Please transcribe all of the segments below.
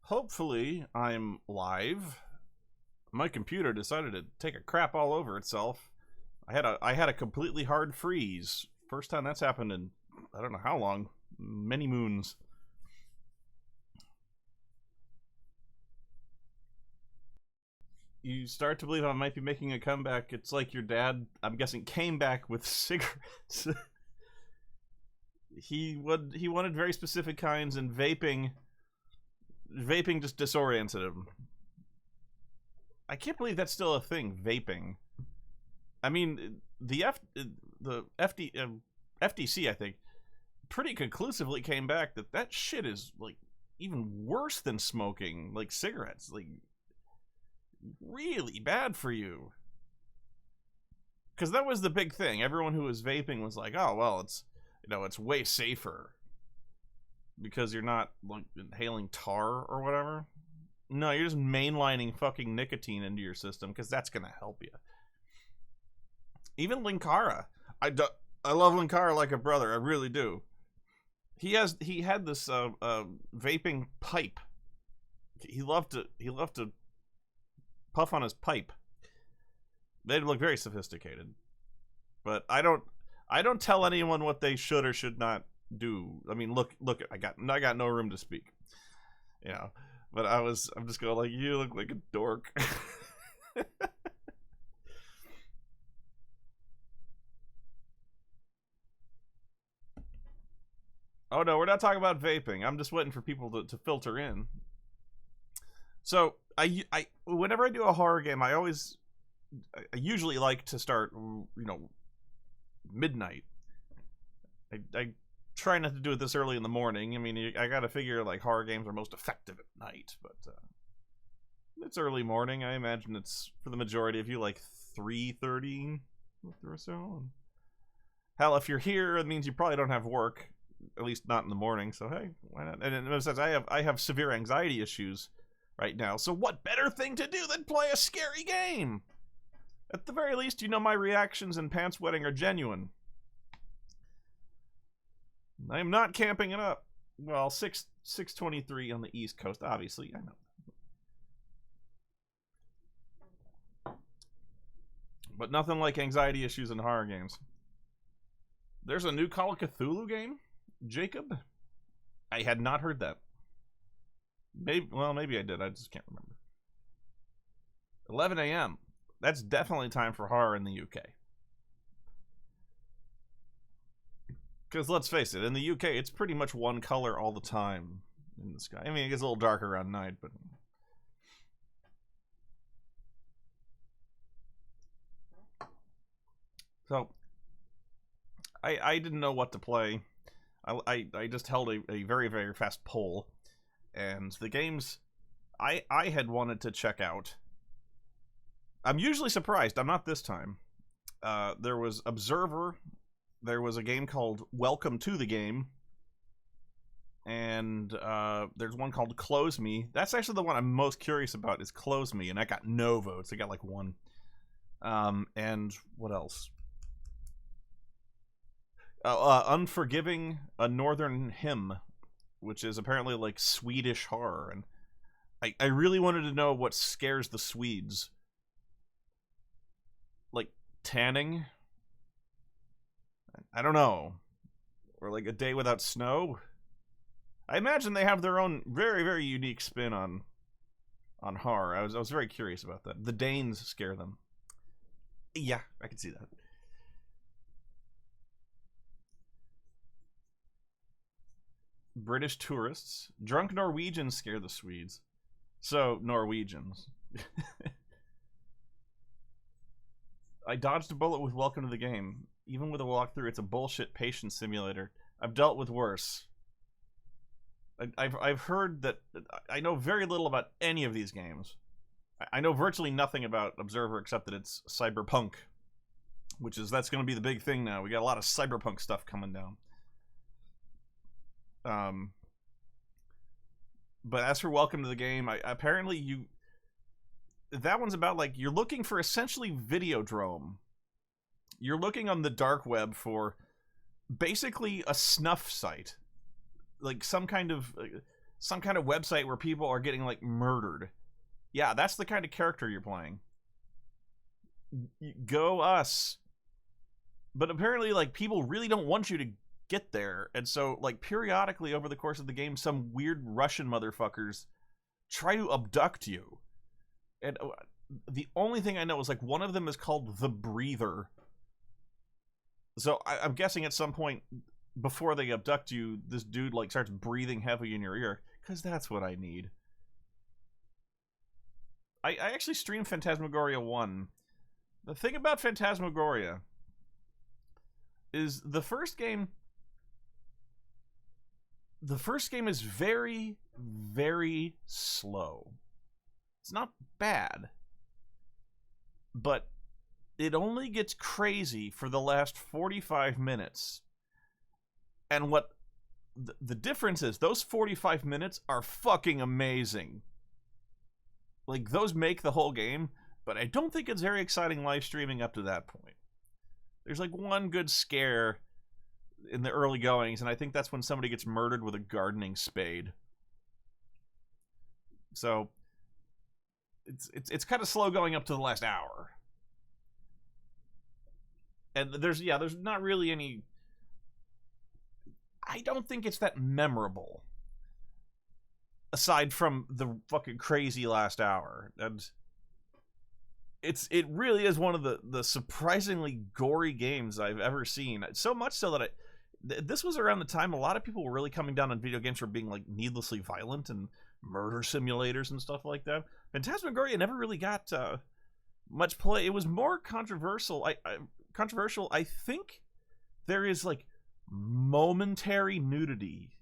Hopefully, I'm live. My computer decided to take a crap all over itself. I had a completely hard freeze. First time that's happened in I don't know how long, many moons. You start to believe I might be making a comeback. It's like your dad, I'm guessing, came back with cigarettes. he wanted very specific kinds, and vaping just disoriented him. I can't believe that's still a thing. Vaping. I mean, the FTC, I think, pretty conclusively came back that shit is like even worse than smoking, like cigarettes, like really bad for you. Because that was the big thing. Everyone who was vaping was like, "Oh well, it's way safer because you're not like inhaling tar or whatever." No, you're just mainlining fucking nicotine into your system because that's gonna help you. Even Linkara, I love Linkara like a brother. I really do. He had this vaping pipe. He loved to puff on his pipe. They'd look very sophisticated, but I don't tell anyone what they should or should not do. I mean, look, I got no room to speak, you know. But I'm just going like, you look like a dork. Oh no, we're not talking about vaping. I'm just waiting for people to filter in. So I whenever I do a horror game, I usually like to start, midnight. I try not to do it this early in the morning. I mean, I gotta figure like horror games are most effective at night, but it's early morning. I imagine it's for the majority of you like 3:30 or so. Hell, if you're here, it means you probably don't have work, at least not in the morning. So hey, why not? And it says I have severe anxiety issues right now. So what better thing to do than play a scary game? At the very least, my reactions and pants wetting are genuine. I am not camping it up. Well, 6:23 on the East Coast, obviously. I know. But nothing like anxiety issues in horror games. There's a new Call of Cthulhu game, Jacob? I had not heard that. Maybe I did. I just can't remember. 11 a.m. That's definitely time for horror in the UK. Because let's face it, in the UK, it's pretty much one color all the time in the sky. I mean, it gets a little darker around night, but... So, I didn't know what to play. I just held a very, very fast poll. And the games I had wanted to check out... I'm usually surprised. I'm not this time. There was Observer... There was a game called Welcome to the Game. And there's one called Close Me. That's actually the one I'm most curious about, is Close Me. And I got no votes. I got like one. And what else? Unforgiving, a Northern Hymn, which is apparently like Swedish horror. And I really wanted to know what scares the Swedes. Like tanning? I don't know. Or like A Day Without Snow. I imagine they have their own very, very unique spin on horror. I was very curious about that. The Danes scare them. Yeah, I can see that. British tourists. Drunk Norwegians scare the Swedes. So, Norwegians. I dodged a bullet with Welcome to the Game. Even with a walkthrough, it's a bullshit patience simulator. I've dealt with worse. I've heard that... I know very little about any of these games. I know virtually nothing about Observer except that it's Cyberpunk. That's going to be the big thing now. We got a lot of Cyberpunk stuff coming down. But as for Welcome to the Game, apparently that one's about, like, you're looking for essentially Videodrome. You're looking on the dark web for basically a snuff site. Like some kind of some kind of website where people are getting like murdered. Yeah, that's the kind of character you're playing. Go us. But apparently, like, people really don't want you to get there, and so, like, periodically over the course of the game, some weird Russian motherfuckers try to abduct you. And the only thing I know is, like, one of them is called the Breather. So I'm guessing at some point before they abduct you, this dude, like, starts breathing heavy in your ear, because that's what I need. I actually streamed Phantasmagoria 1. The thing about Phantasmagoria is the first game is very, very slow. It's not bad, but it only gets crazy for the last 45 minutes. And what the difference is, those 45 minutes are fucking amazing. Like, those make the whole game, but I don't think it's very exciting live streaming up to that point. There's like one good scare in the early goings, and I think that's when somebody gets murdered with a gardening spade. So it's kind of slow going up to the last hour. And there's not really any... I don't think it's that memorable. Aside from the fucking crazy last hour. And it really is one of the surprisingly gory games I've ever seen. So much so that this was around the time a lot of people were really coming down on video games for being like needlessly violent and murder simulators and stuff like that. Phantasmagoria never really got much play. It was more controversial. I think there is like momentary nudity.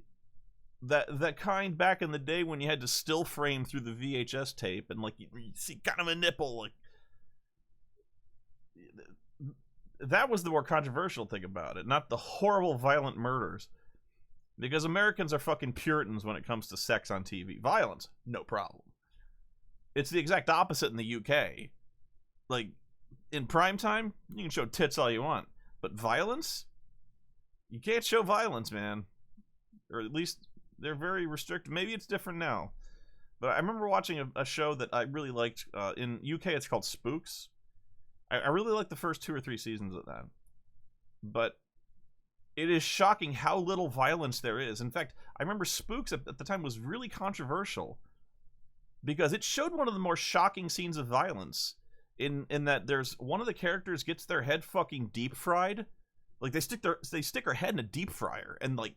That kind back in the day when you had to still frame through the VHS tape and like you see kind of a nipple, like that was the more controversial thing about it, not the horrible violent murders. Because Americans are fucking Puritans when it comes to sex on TV. Violence, no problem. It's the exact opposite in the UK. Like, in prime time, you can show tits all you want. But violence? You can't show violence, man. Or at least they're very restricted. Maybe it's different now. But I remember watching a show that I really liked. In UK, it's called Spooks. I really liked the first 2 or 3 seasons of that. But it is shocking how little violence there is. In fact, I remember Spooks at the time was really controversial because it showed one of the more shocking scenes of violence in that there's one of the characters gets their head fucking deep fried. Like they stick her head in a deep fryer and like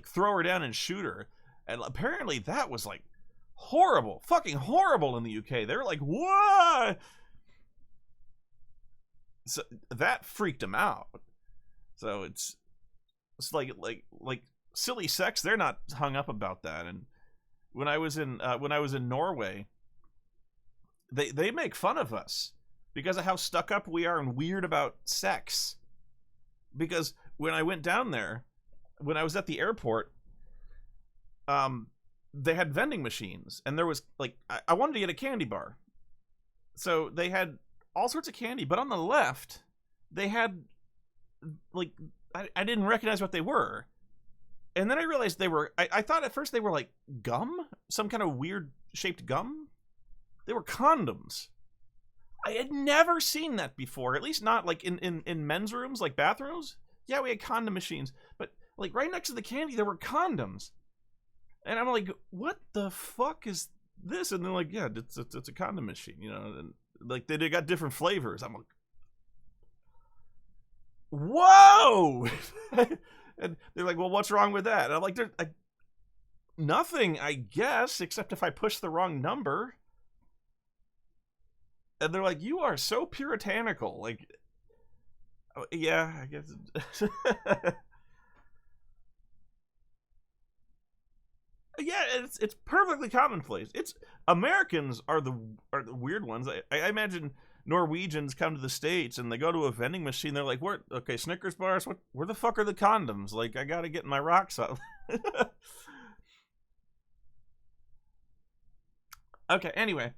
throw her down and shoot her. And apparently that was like horrible, fucking horrible in the UK. They were like, "What?" So that freaked them out. So it's like silly sex. They're not hung up about that. And when I was in Norway, they make fun of us because of how stuck up we are and weird about sex. Because when I went down there, when I was at the airport, they had vending machines, and there was like I wanted to get a candy bar, so they had all sorts of candy, but on the left they had like I didn't recognize what they were, and then I realized they were I thought at first they were like gum, some kind of weird shaped gum. They were condoms. I had never seen that before, at least not like in men's rooms, like bathrooms. Yeah, we had condom machines, but like right next to the candy there were condoms, and I'm like, what the fuck is this? And they're like, yeah, it's a condom machine, you know, and like they got different flavors. I'm like, whoa. And they're like, well, what's wrong with that? And I'm like, nothing, I guess, except if I push the wrong number. And they're like, you are so puritanical. Like, oh, yeah, I guess. Yeah, it's perfectly commonplace. It's Americans are the weird ones. I imagine Norwegians come to the States and they go to a vending machine. They're like, okay, Snickers bars. Where the fuck are the condoms? Like, I gotta get my rocks up. Okay, anyway.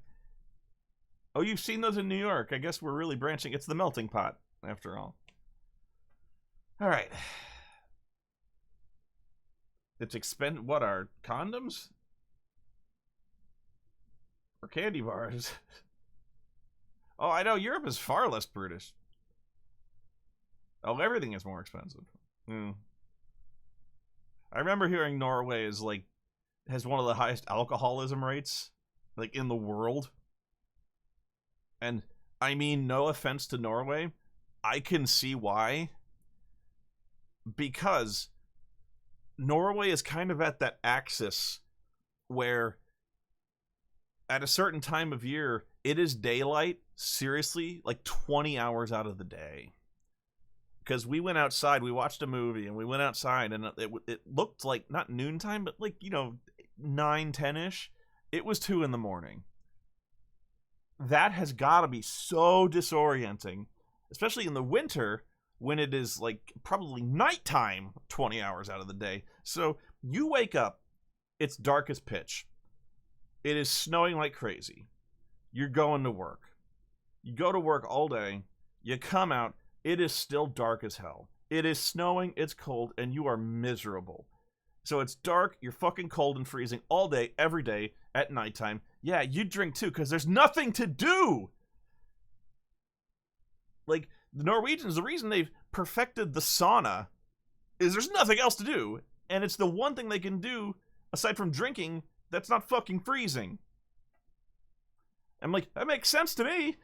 Oh, you've seen those in New York. I guess we're really branching. It's the melting pot, after all. All right. It's what are condoms? Or candy bars? Oh, I know, Europe is far less brutish. Oh, everything is more expensive. I remember hearing Norway is like has one of the highest alcoholism rates like in the world. And I mean, no offense to Norway, I can see why. Because Norway is kind of at that axis where at a certain time of year, it is daylight, seriously, like 20 hours out of the day. Because we went outside, we watched a movie, and we went outside, and it looked like, not noontime, but like, 9, 10-ish. It was 2 in the morning. That has got to be so disorienting, especially in the winter, when it is, like, probably nighttime 20 hours out of the day. So, you wake up, it's dark as pitch. It is snowing like crazy. You're going to work. You go to work all day, you come out, it is still dark as hell. It is snowing, it's cold, and you are miserable. So it's dark, you're fucking cold and freezing all day, every day, at nighttime. Yeah, you drink too, because there's nothing to do! Like, the Norwegians, the reason they've perfected the sauna is there's nothing else to do. And it's the one thing they can do, aside from drinking, that's not fucking freezing. I'm like, that makes sense to me.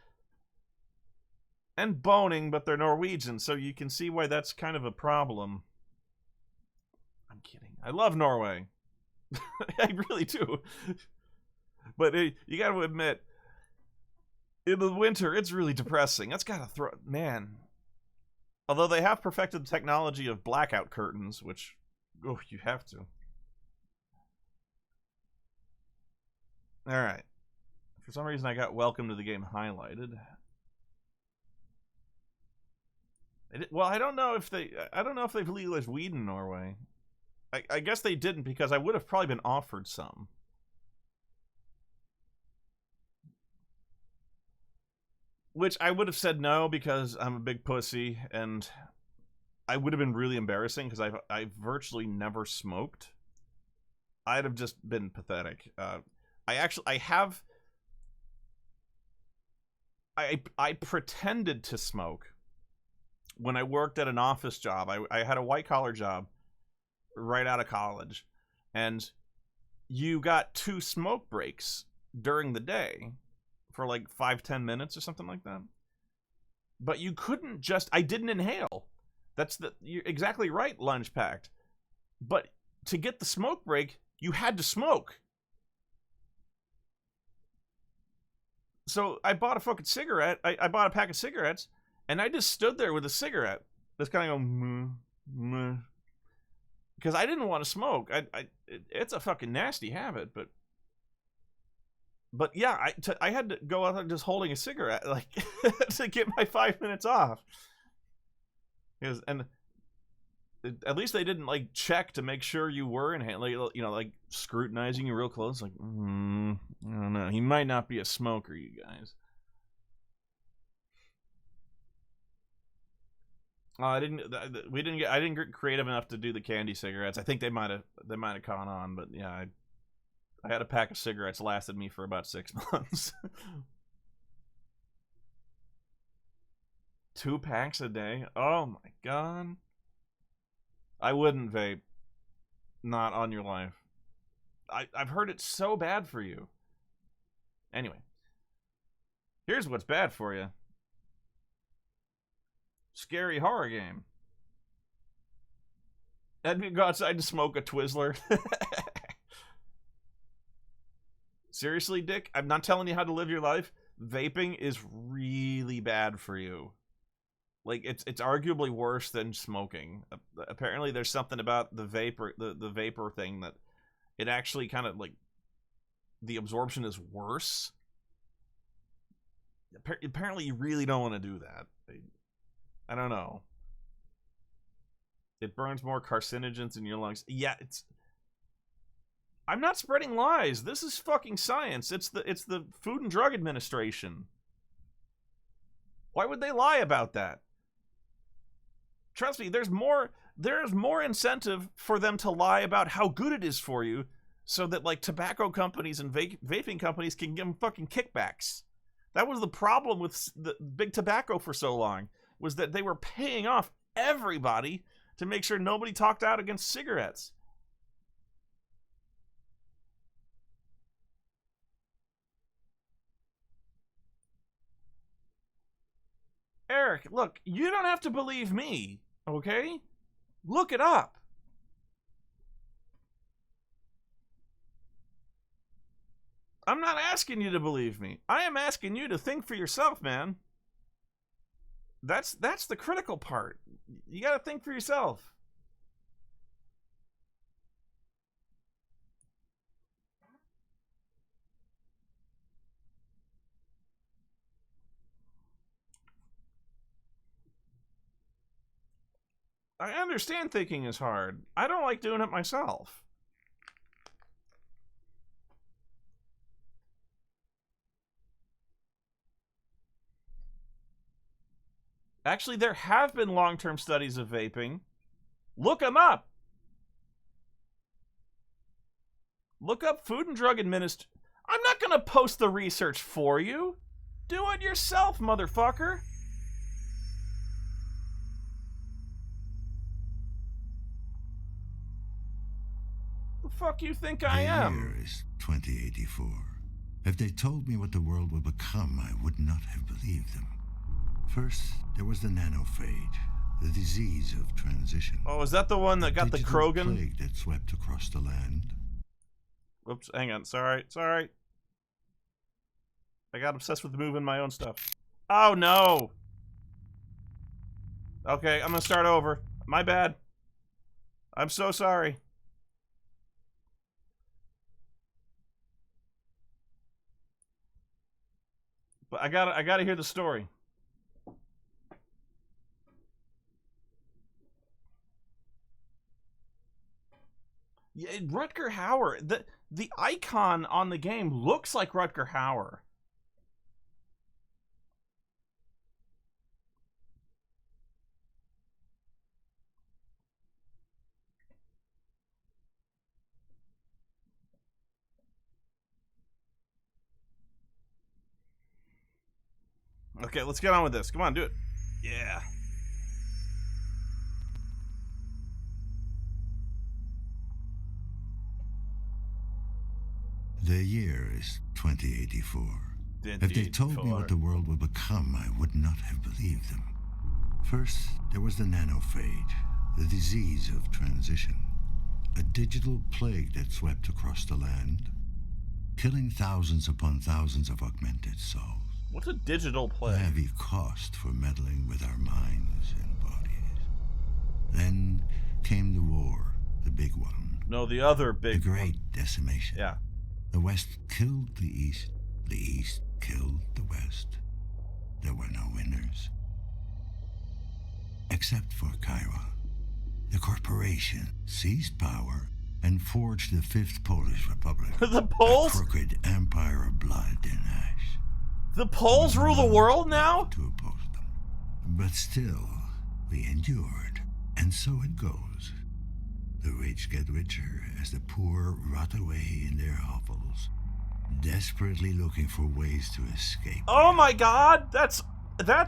And boning, but they're Norwegian, so you can see why that's kind of a problem. I'm kidding. I love Norway. I really do. But you gotta admit, in the winter, it's really depressing. That's gotta throw... Man. Although they have perfected the technology of blackout curtains, which... Oh, you have to. Alright. For some reason, I got welcome to the game highlighted. Well, I don't know if they've legalized weed in Norway. I guess they didn't, because I would have probably been offered some. Which I would have said no, because I'm a big pussy, and I would have been really embarrassing, because I virtually never smoked. I'd have just been pathetic. I pretended to smoke when I worked at an office job. I had a white-collar job right out of college, and you got 2 smoke breaks during the day for like 5-10 minutes or something like that. But you couldn't just... I didn't inhale. You're exactly right, Lunge Pact. But to get the smoke break, you had to smoke. So I bought a fucking cigarette. I bought a pack of cigarettes, and I just stood there with a cigarette, just kind of go, because I didn't want to smoke. It's a fucking nasty habit, but yeah, I had to go out there just holding a cigarette, like, to get my 5 minutes off. And at least they didn't, like, check to make sure you were inhaling, like scrutinizing you real close, like, I don't know, he might not be a smoker, you guys. I didn't get creative enough to do the candy cigarettes. I think they might have caught on, but yeah, I had a pack of cigarettes, lasted me for about 6 months. 2 packs a day? Oh my god. I wouldn't vape. Not on your life. I've heard it's so bad for you. Anyway. Here's what's bad for you. Scary horror game. I'd go outside to smoke a Twizzler. Seriously, Dick? I'm not telling you how to live your life. Vaping is really bad for you. Like, it's arguably worse than smoking. Apparently, there's something about the vapor thing that it actually kind of, like, the absorption is worse. Apparently, you really don't want to do that. I don't know. It burns more carcinogens in your lungs. Yeah, I'm not spreading lies. This is fucking science. It's the Food and Drug Administration. Why would they lie about that? Trust me, there's more there's more incentive for them to lie about how good it is for you, so that like tobacco companies and vaping companies can give them fucking kickbacks. That was the problem with the big tobacco for so long, was that they were paying off everybody to make sure nobody talked out against cigarettes. Eric, look, you don't have to believe me, okay? Look it up. I'm not asking you to believe me. I am asking you to think for yourself, man. That's the critical part. You got to think for yourself. I understand thinking is hard. I don't like doing it myself. Actually, there have been long-term studies of vaping. Look them up. Look up Food and Drug Administration. I'm not going to post the research for you. Do it yourself, motherfucker. The fuck you think I am? The year is 2084. If they told me what the world would become, I would not have believed them. First, there was the nanophage, the disease of transition. Oh, is that the one that got the Krogan? Plague that swept across the land. Oops, hang on. Sorry. I got obsessed with moving my own stuff. Oh, no. Okay, I'm gonna start over. My bad. I'm so sorry. But I gotta hear the story. Yeah, Rutger Hauer. The icon on the game looks like Rutger Hauer. Okay, let's get on with this. Come on, do it. Yeah. The year is 2084. If they told me what the world would become, I would not have believed them. First, there was the nanophage, the disease of transition. A digital plague that swept across the land, killing thousands upon thousands of augmented souls. What's a digital plague? A heavy cost for meddling with our minds and bodies. Then came the war, the big one. No, the other big The great decimation. Yeah. The West killed the East killed the West. There were no winners. Except for Cairo. The corporation seized power and forged the Fifth Polish Republic. The Poles? A crooked empire of blood and ash. The Poles rule the world now? To oppose them. But still, we endured. And so it goes. The rich get richer as the poor rot away in their hovels, desperately looking for ways to escape. Oh my god! That's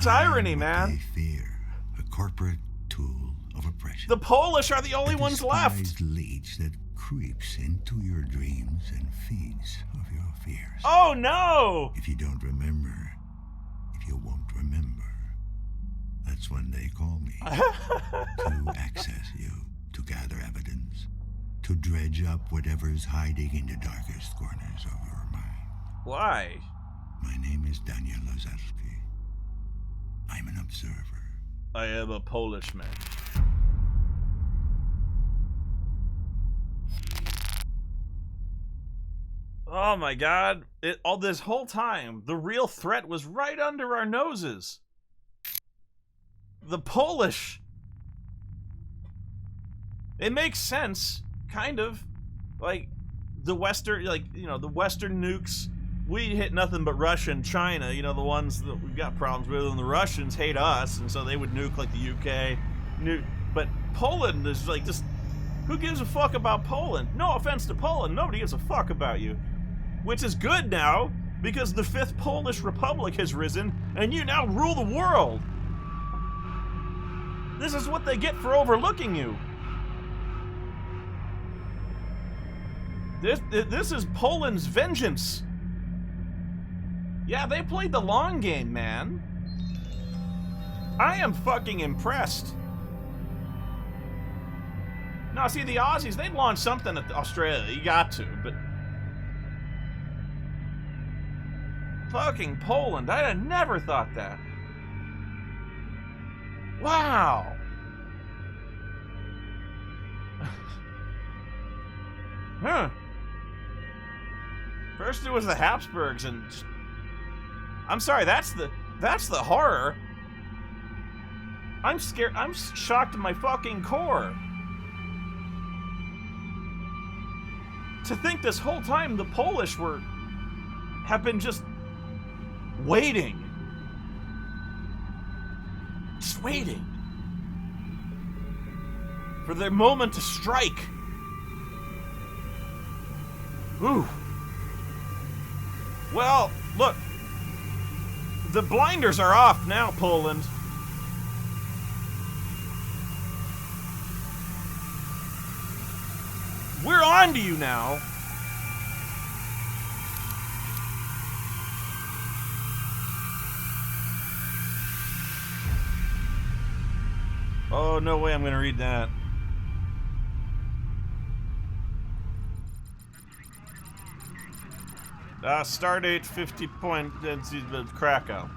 irony, man. They fear a corporate tool of oppression. The Polish are the only ones left. A disguised leech that creeps into your dreams and feeds of your fears. Oh no! If you don't remember, if you won't remember, that's when they call me. To access you, to gather evidence, to dredge up whatever's hiding in the darkest corners of your mind. Why? My name is Daniel Lazarski. I'm an observer. I am a Polish man. Oh my god. All this whole time, the real threat was right under our noses. The Polish. It makes sense, kind of. Like, the Western, the Western nukes, we hit nothing but Russia and China, the ones that we've got problems with, and the Russians hate us, and so they would nuke, like, the UK. But Poland is like just... Who gives a fuck about Poland? No offense to Poland, nobody gives a fuck about you. Which is good now, because the 5th Polish Republic has risen, and you now rule the world. This is what they get for overlooking you. This is Poland's vengeance. Yeah, they played the long game, man. I am fucking impressed. Now, see, the Aussies, they'd launch something at Australia. You got to, but... Fucking Poland. I'd have never thought that. Wow. Huh. First it was the Habsburgs, and... I'm sorry, that's the horror. I'm scared. I'm shocked to my fucking core. To think this whole time the Polish have been just waiting. Just waiting. For their moment to strike. Ooh. Well, look. The blinders are off now, Poland. We're on to you now. Oh, no way I'm going to read that. Stardate 50 point, Krakow.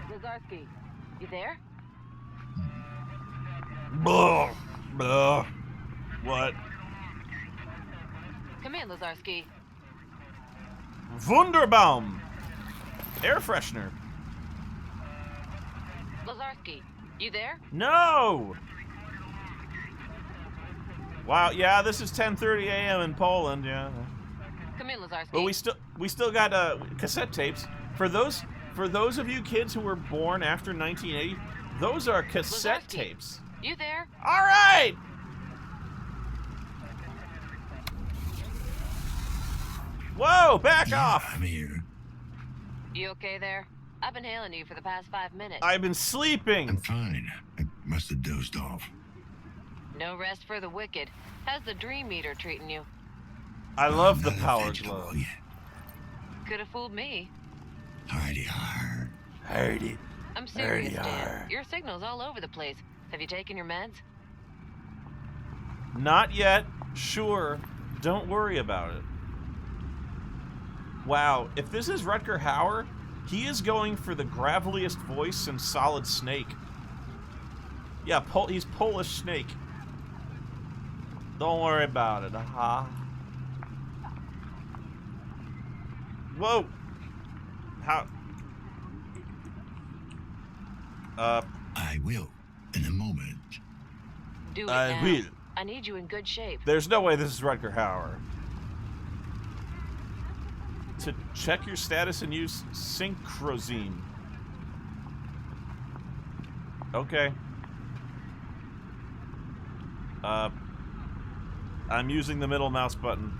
Lazarski, you there? Blah, blah. What? Come in, Lazarski. Wunderbaum! Air freshener. Lazarski, you there? No! Wow, yeah, this is 10:30 a.m. in Poland, yeah. Come in, Lazarski. But we still got cassette tapes. For those of you kids who were born after 1980, those are cassette Lazarski, tapes. you there? All right. Whoa, back off. I'm here. You okay there? I've been hailing you for the past 5 minutes. I've been sleeping. I'm fine. I must have dozed off. No rest for the wicked. How's the dream meter treating you? I love the Not power vegetable glow. yet. Could have fooled me. Hardy har. Hardy. I'm serious, There you Dan. are. Your signal's all over the place. Have you taken your meds? Not yet. Sure. Don't worry about it. Wow, if this is Rutger Hauer, he is going for the graveliest voice in Solid Snake. Yeah, he's Polish Snake. Don't worry about it, Whoa! How? I will, in a moment. Do it I now. will. I need you in good shape. There's no way this is Rutger Hauer. To check your status and use Synchrozine. Okay. I'm using the middle mouse button.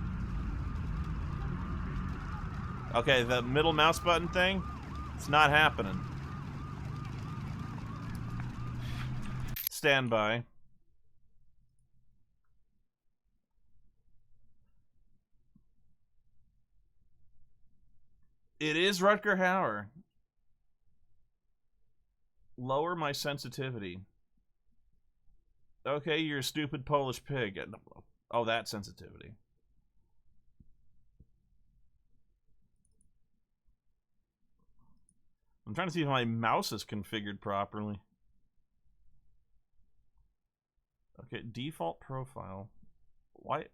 Okay, the middle mouse button thing, it's not happening. Stand by. It is Rutger Hauer. Lower my sensitivity. Okay, you're a stupid Polish pig. Oh, that sensitivity. I'm trying to see if my mouse is configured properly. Okay, default profile. Why?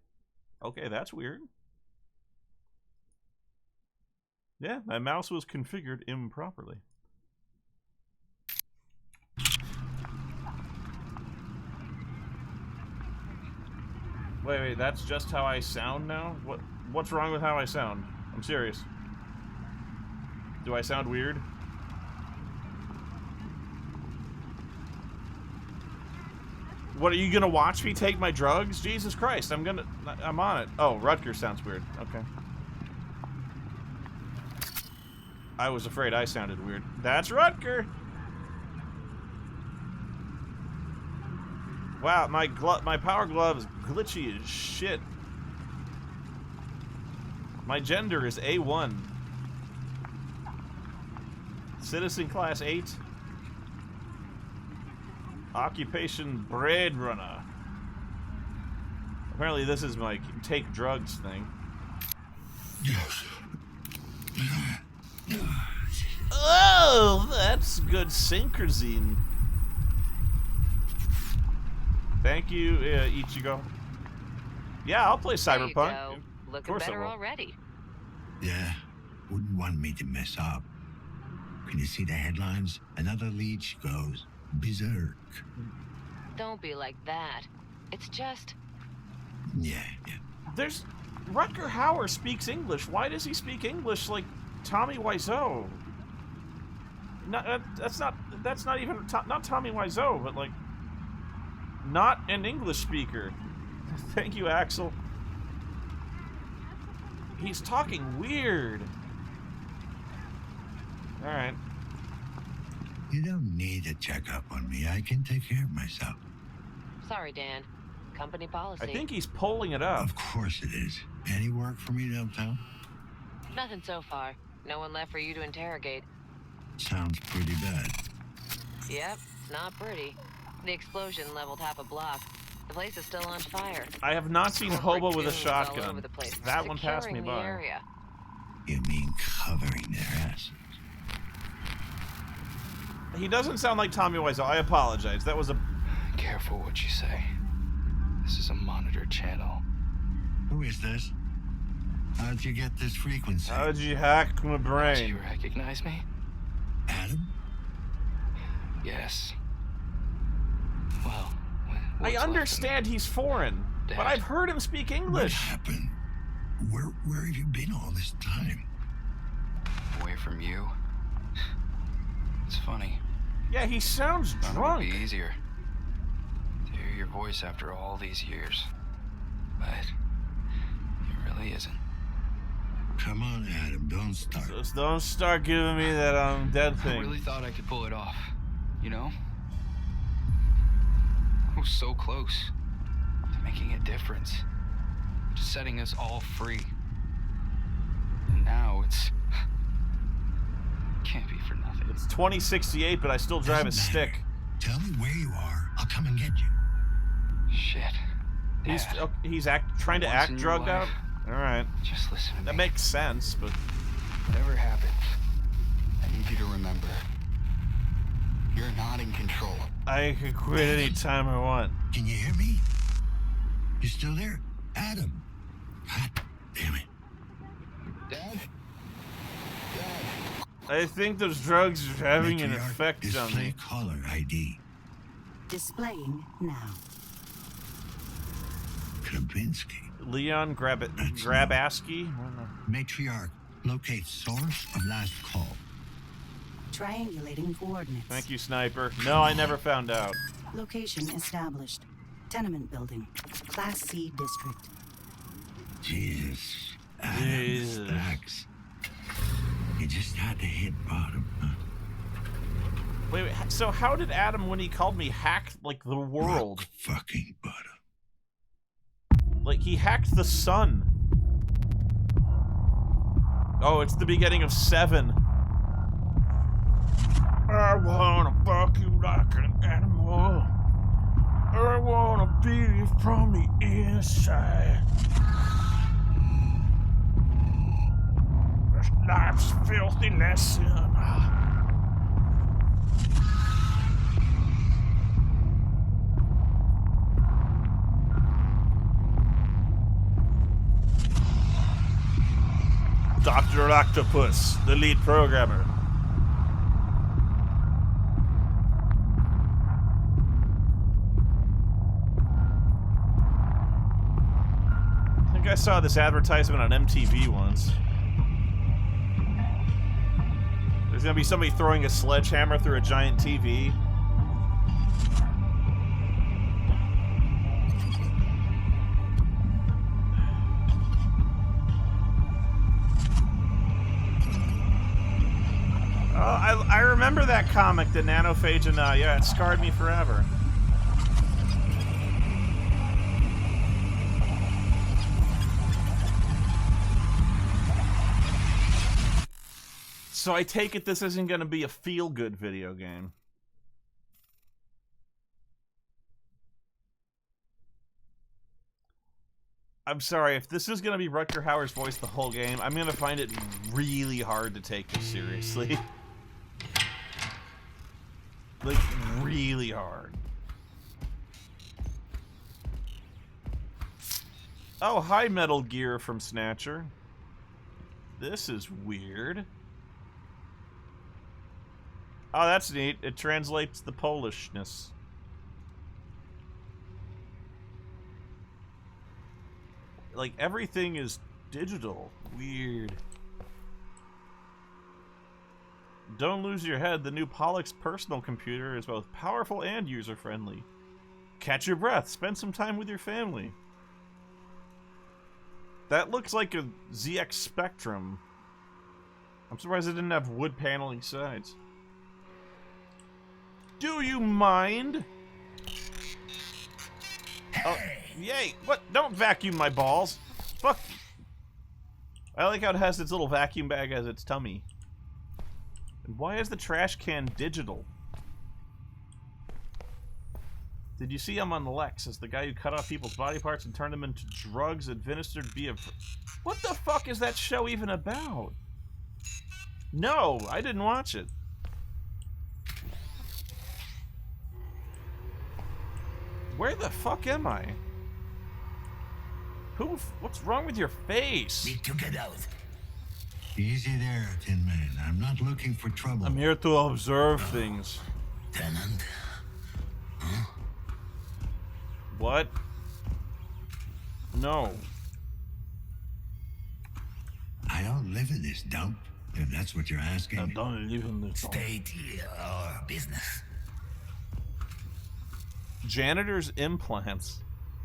Okay, that's weird. Yeah, my mouse was configured improperly. Wait, that's just how I sound now? What's wrong with how I sound? I'm serious. Do I sound weird? What, are you gonna watch me take my drugs? Jesus Christ, I'm on it. Oh, Rutger sounds weird. Okay. I was afraid I sounded weird. That's Rutger! Wow, my power glove is glitchy as shit. My gender is A1. Citizen class 8. Occupation Braid Runner. Apparently this is my take drugs thing. Oh, that's good synchrosine. Thank you, Ichigo. Yeah, I'll play Cyberpunk. There you go. Looking better already. Yeah, wouldn't want me to mess up. Can you see the headlines? Another leech goes berserk. Don't be like that. It's just... Yeah. There's... Rutger Hauer speaks English. Why does he speak English like Tommy Wiseau? That's not even... Not Tommy Wiseau, but like... Not an English speaker. Thank you, Axel. He's talking weird. Alright. You don't need to check up on me. I can take care of myself. Sorry, Dan. Company policy. I think he's pulling it up. Of course it is. Any work for me downtown? Nothing so far. No one left for you to interrogate. Sounds pretty bad. Yep, it's not pretty. The explosion leveled half a block. The place is still on fire. I have not seen Hobo with a All shotgun. over the place. That one passed me Securing the by. area. You mean covering their asses? He doesn't sound like Tommy Wiseau. I apologize. That was a... Careful what you say. This is a monitor channel. Who is this? How'd you get this frequency? How'd you hack my Do brain? you recognize me? Adam? Yes. Well, I what's understand he's foreign, Dad. but I've heard him speak What English. happened? Where have you been all this time? left away from you? It's funny. Yeah, he sounds Thought it would drunk. be easier to hear your voice after all these years, but it really isn't. Come on, Adam, don't start. Just don't start giving me that dead I thing. really thought I could pull it off, you know? I was so close to making a difference, to setting us all free. And now it's... can't be for nothing. It's 2068, but I still drive a Doesn't stick. matter. Tell me where you are. I'll come and get you. Shit. Dad, He's trying to once act in your drugged out. life, All right, just listen to that me. makes sense, but Whatever happens, I need you to remember, you're not in control. I could quit any time I want. Can you hear me? You still there? Adam? God damn it. Dad? I think those drugs are having an Matriarch, effect on display me. caller ID. Displaying now. Krabinsky. Leon Grabaski? Matriarch, locate source of last call. Triangulating coordinates. Thank you, Sniper. No, I never found out. Location established. Tenement building. Class C district. Jesus. Jesus. Stacks. You just had to hit bottom, huh? Wait, so how did Adam, when he called me, hack, like, the world? Rock fucking bottom. Like, he hacked the sun. Oh, it's the beginning of 7. I wanna fuck you like an animal. I wanna beat you from the inside. This life's filthy lesson. Dr. Octopus, the lead programmer. I think I saw this advertisement on MTV once. There's gonna be somebody throwing a sledgehammer through a giant TV. remember that comic, the Nanophage, and yeah, it scarred me forever. So I take it this isn't going to be a feel-good video game. I'm sorry, if this is going to be Rutger Hauer's voice the whole game, I'm going to find it really hard to take this seriously. Like, really hard. Oh, hi, Metal Gear from Snatcher. This is weird. Oh, that's neat. It translates the Polishness. Like, everything is digital. Weird. Don't lose your head. The new Pollux personal computer is both powerful and user-friendly. Catch your breath. Spend some time with your family. That looks like a ZX Spectrum. I'm surprised it didn't have wood paneling sides. Do you mind? Oh, yay! What? Don't vacuum my balls! Fuck! I like how it has its little vacuum bag as its tummy. And why is the trash can digital? Did you see I'm on the Lex as the guy who cut off people's body parts and turned them into drugs administered via... What the fuck is that show even about? No, I didn't watch it. Where the fuck am I? What's wrong with your face? Need to get out. Easy there, Tin Man. I'm not looking for trouble. I'm here to observe things. Tenant? Huh? What? No. I don't live in this dump, if that's what you're asking. I don't live in this dump. State your business. Janitor's implants.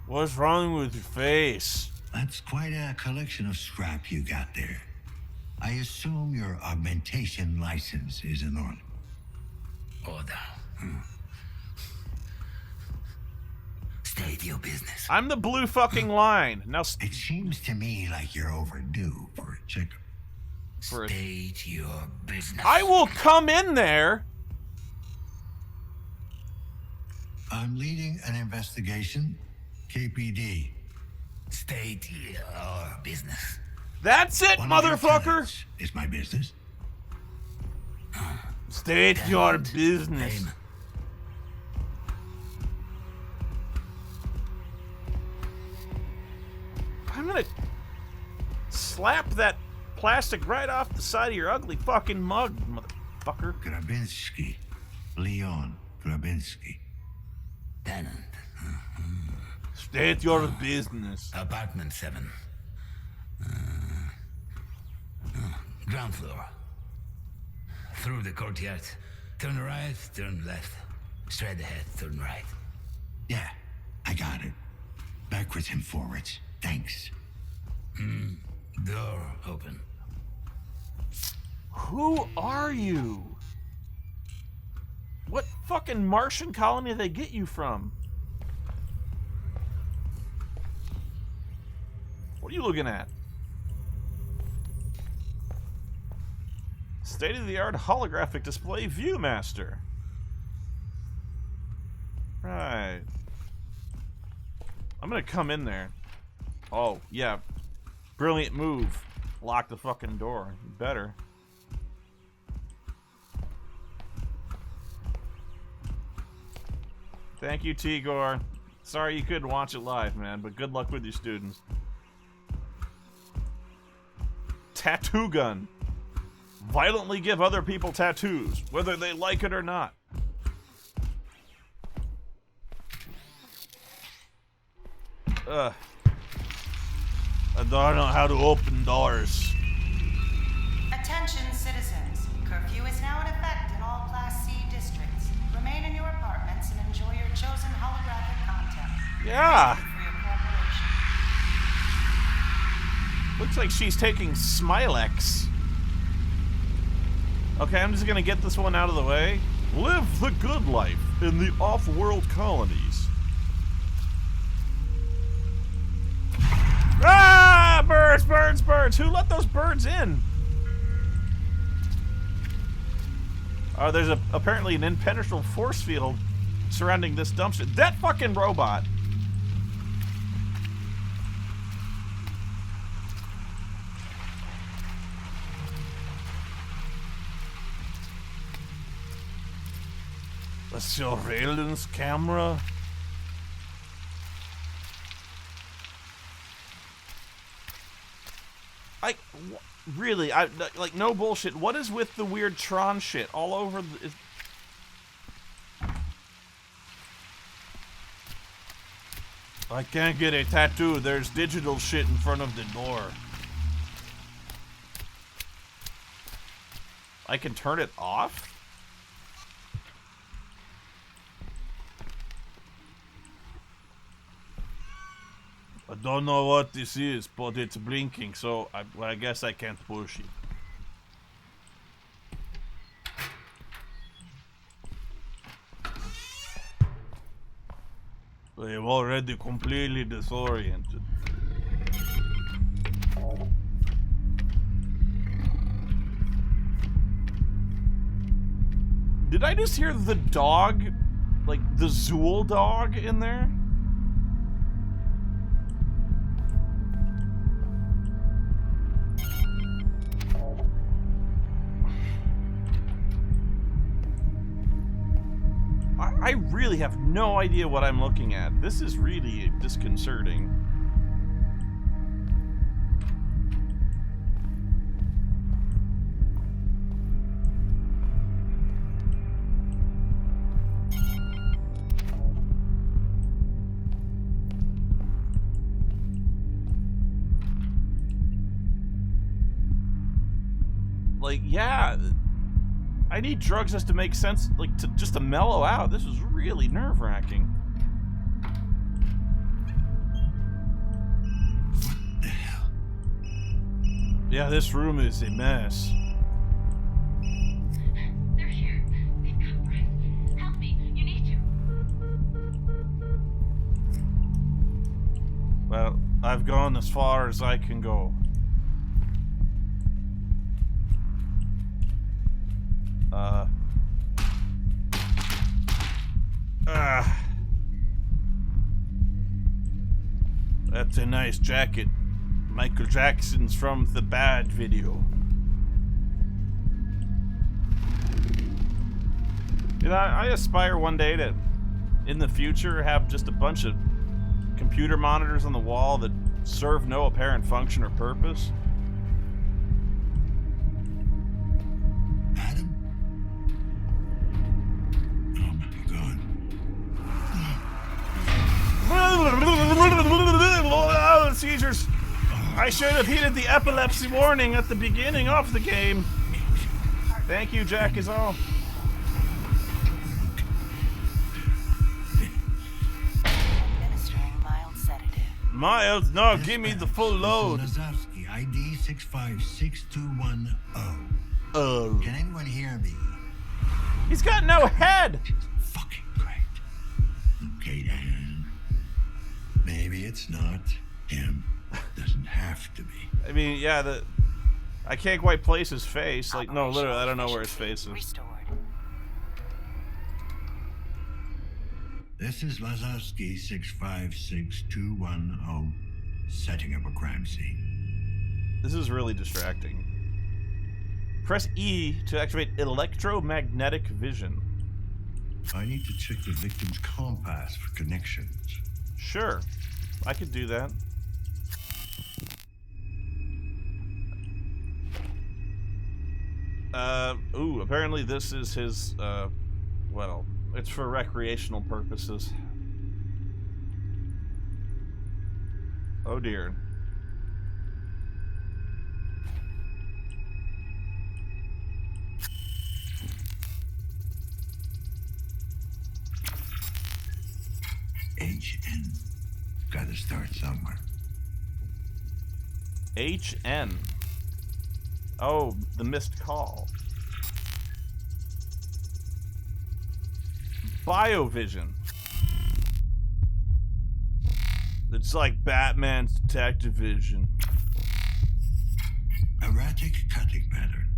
What's wrong with your face? That's quite a collection of scrap you got there. I assume your augmentation license is in order. Order. State your business. I'm the blue fucking line. Now it seems to me like you're overdue for a checkup. State your business. I will come in there. I'm leading an investigation. KPD. State your business. That's it, motherfucker! Is my business. State your business. Name. I'm gonna slap that plastic right off the side of your ugly fucking mug, motherfucker. Grabinski. Leon Grabinski. Tenant. State your business. Apartment 7. Ground floor. Through the courtyard. Turn right, turn left. Straight ahead, turn right. Yeah, I got it. Backwards and forwards. Thanks. Door open. Who are you? What fucking Martian colony did they get you from? What are you looking at? State-of-the-art holographic display Viewmaster. Right. I'm gonna come in there. Oh, yeah. Brilliant move. Lock the fucking door. You better. Thank you, Tigor. Sorry you couldn't watch it live, man, but good luck with your students. Tattoo gun. Violently give other people tattoos, whether they like it or not. I don't know how to open doors. Attention, citizens. Curfew is now in effect in all Class C districts. Remain in your apartments and enjoy your chosen holographic content. Yeah. Thank you for your cooperation. Looks like she's taking Smilex. Okay, I'm just gonna get this one out of the way. Live the good life in the off-world colonies. Ah! Birds, birds, birds! Who let those birds in? There's apparently an impenetrable force field surrounding this dumpster. That fucking robot! A surveillance camera? Really, like, no bullshit. What is with the weird Tron shit all over the... I can't get a tattoo. There's digital shit in front of the door. I can turn it off? I don't know what this is, but it's blinking, so I guess I can't push it. I am already completely disoriented. Did I just hear the dog, like the Zool dog in there? I really have no idea what I'm looking at. This is really disconcerting. Like, yeah, I need drugs just to make sense, like, just to mellow out. This is really nerve-wracking. What the hell? Yeah, this room is a mess. They're here. They've come for us. Help me. You need to. Well, I've gone as far as I can go. That's a nice jacket. Michael Jackson's from the Bad video. You know, I aspire one day to, in the future, have just a bunch of computer monitors on the wall that serve no apparent function or purpose. Adam? Oh my god. Seizures. I should have heeded the epilepsy warning at the beginning of the game. Thank you, Jack is all. Administering mild sedative. Mild? No, give me the full load. Lazowski, ID 656210. Oh. Can anyone hear me? He's got no head. Fucking great. Okay, Dan. Maybe it's not him. Doesn't have to be. I mean, yeah, I can't quite place his face. Like, no, literally, I don't know where his face is. Restored. This is Lazowski 656210, setting up a crime scene. This is really distracting. Press E to activate electromagnetic vision. I need to check the victim's compass for connections. Sure, I could do that. Ooh, apparently this is his, well, it's for recreational purposes. Oh dear. HN. Gotta start somewhere. HN. Oh, the missed call. Biovision. It's like Batman's detective vision. Erratic cutting pattern,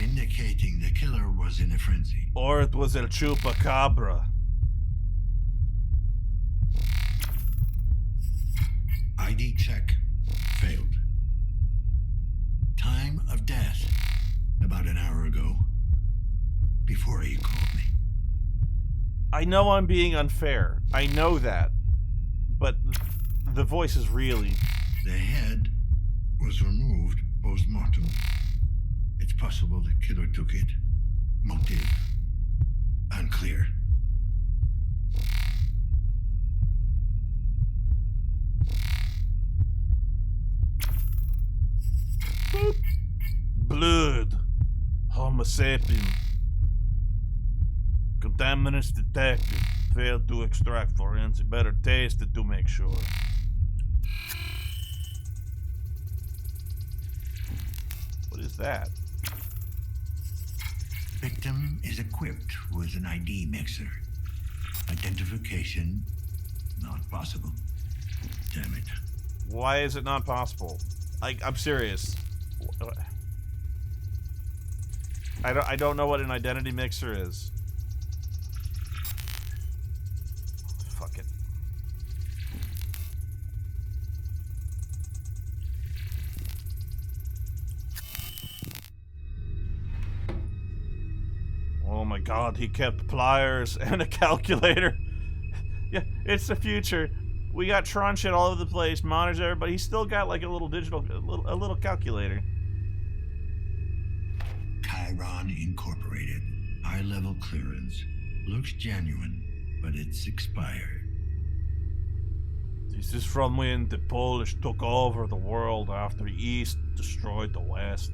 indicating the killer was in a frenzy. Or it was El Chupacabra. ID check failed. Time of death, about an hour ago, before he called me. I know I'm being unfair. I know that. But the voice is really... The head was removed post-mortem. It's possible the killer took it. Motive unclear. Boop. Blood. Homo sapien. Contaminants detected. Failed to extract forensic. Better taste it to make sure. What is that? Victim is equipped with an ID mixer. Identification not possible. Damn it. Why is it not possible? I'm serious. I don't know what an identity mixer is. Fuck it. Oh my god, he kept pliers and a calculator. Yeah, it's the future. We got Tron shit all over the place, monitors everybody. He's still got like a little digital, a little calculator. Chiron Incorporated. High-level clearance. Looks genuine, but it's expired. This is from when the Polish took over the world after the East destroyed the West.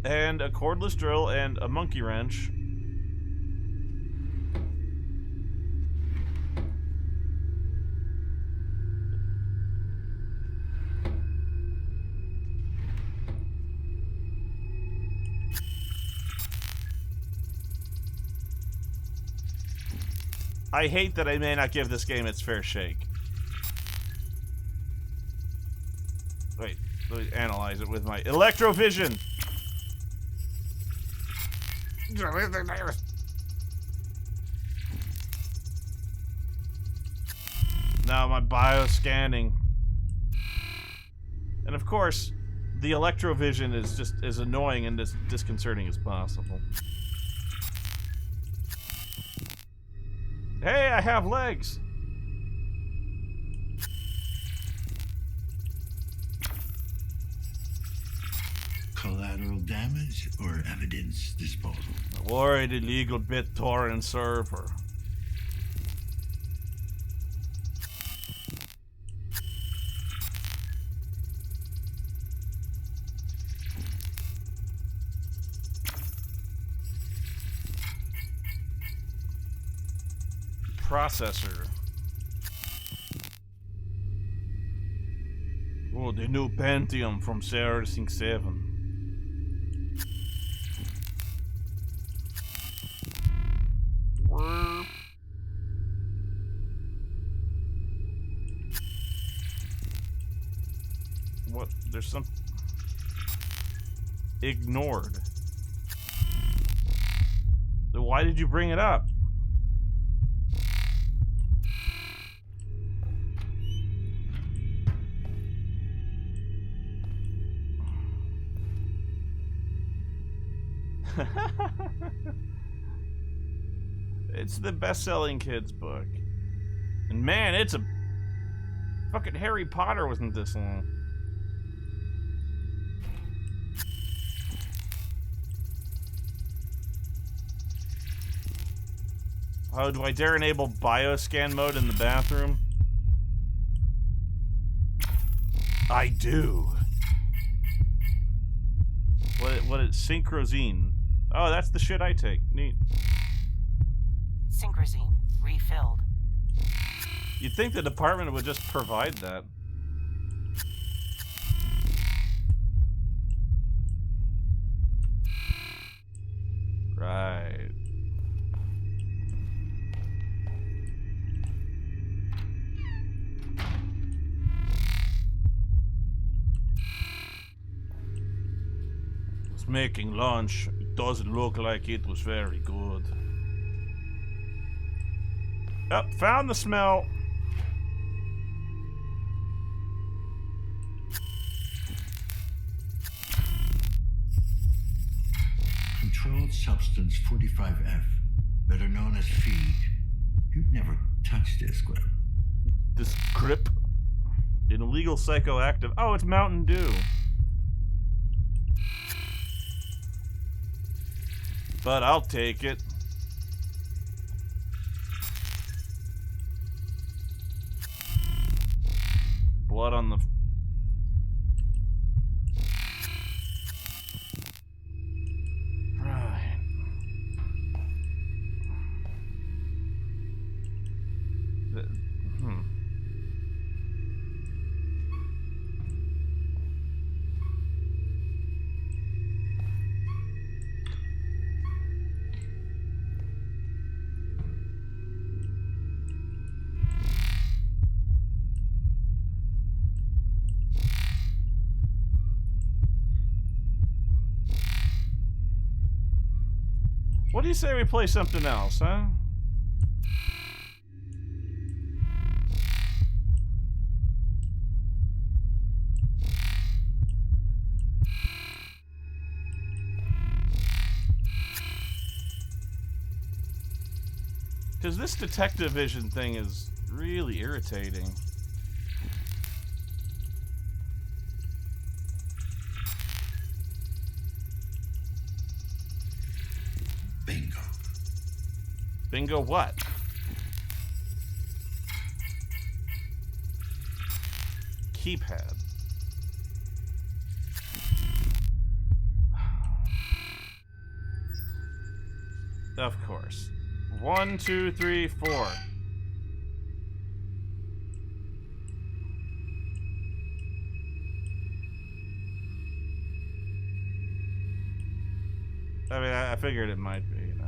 And a cordless drill and a monkey wrench. I hate that I may not give this game its fair shake. Wait, let me analyze it with my electrovision. Now my bioscanning. And of course, the electrovision is just as annoying and as disconcerting as possible. Hey, I have legs! Collateral damage or evidence disposal? Worried illegal BitTorrent server. Processor. Oh, the new Pentium from Cyberpunk 7. What? There's some... Ignored. Then why did you bring it up? It's the best-selling kids book. And man, it's a... Fucking Harry Potter wasn't this long. Oh, do I dare enable bioscan mode in the bathroom? I do. What is Synchrozine? Oh, that's the shit I take. Neat. Synchrozine refilled. You'd think the department would just provide that. It's making lunch. It doesn't look like it was very good. Yep, found the smell. Controlled substance 45F, better known as feed. You'd never touch this grip. This grip? An illegal psychoactive. Oh, it's Mountain Dew. But I'll take it. Blood on the... Right. What do you say we play something else, huh? Because this detective vision thing is really irritating. Bingo. Bingo what? Keypad. Of course. 1, 2, 3, 4. I mean, I figured it might be, you know.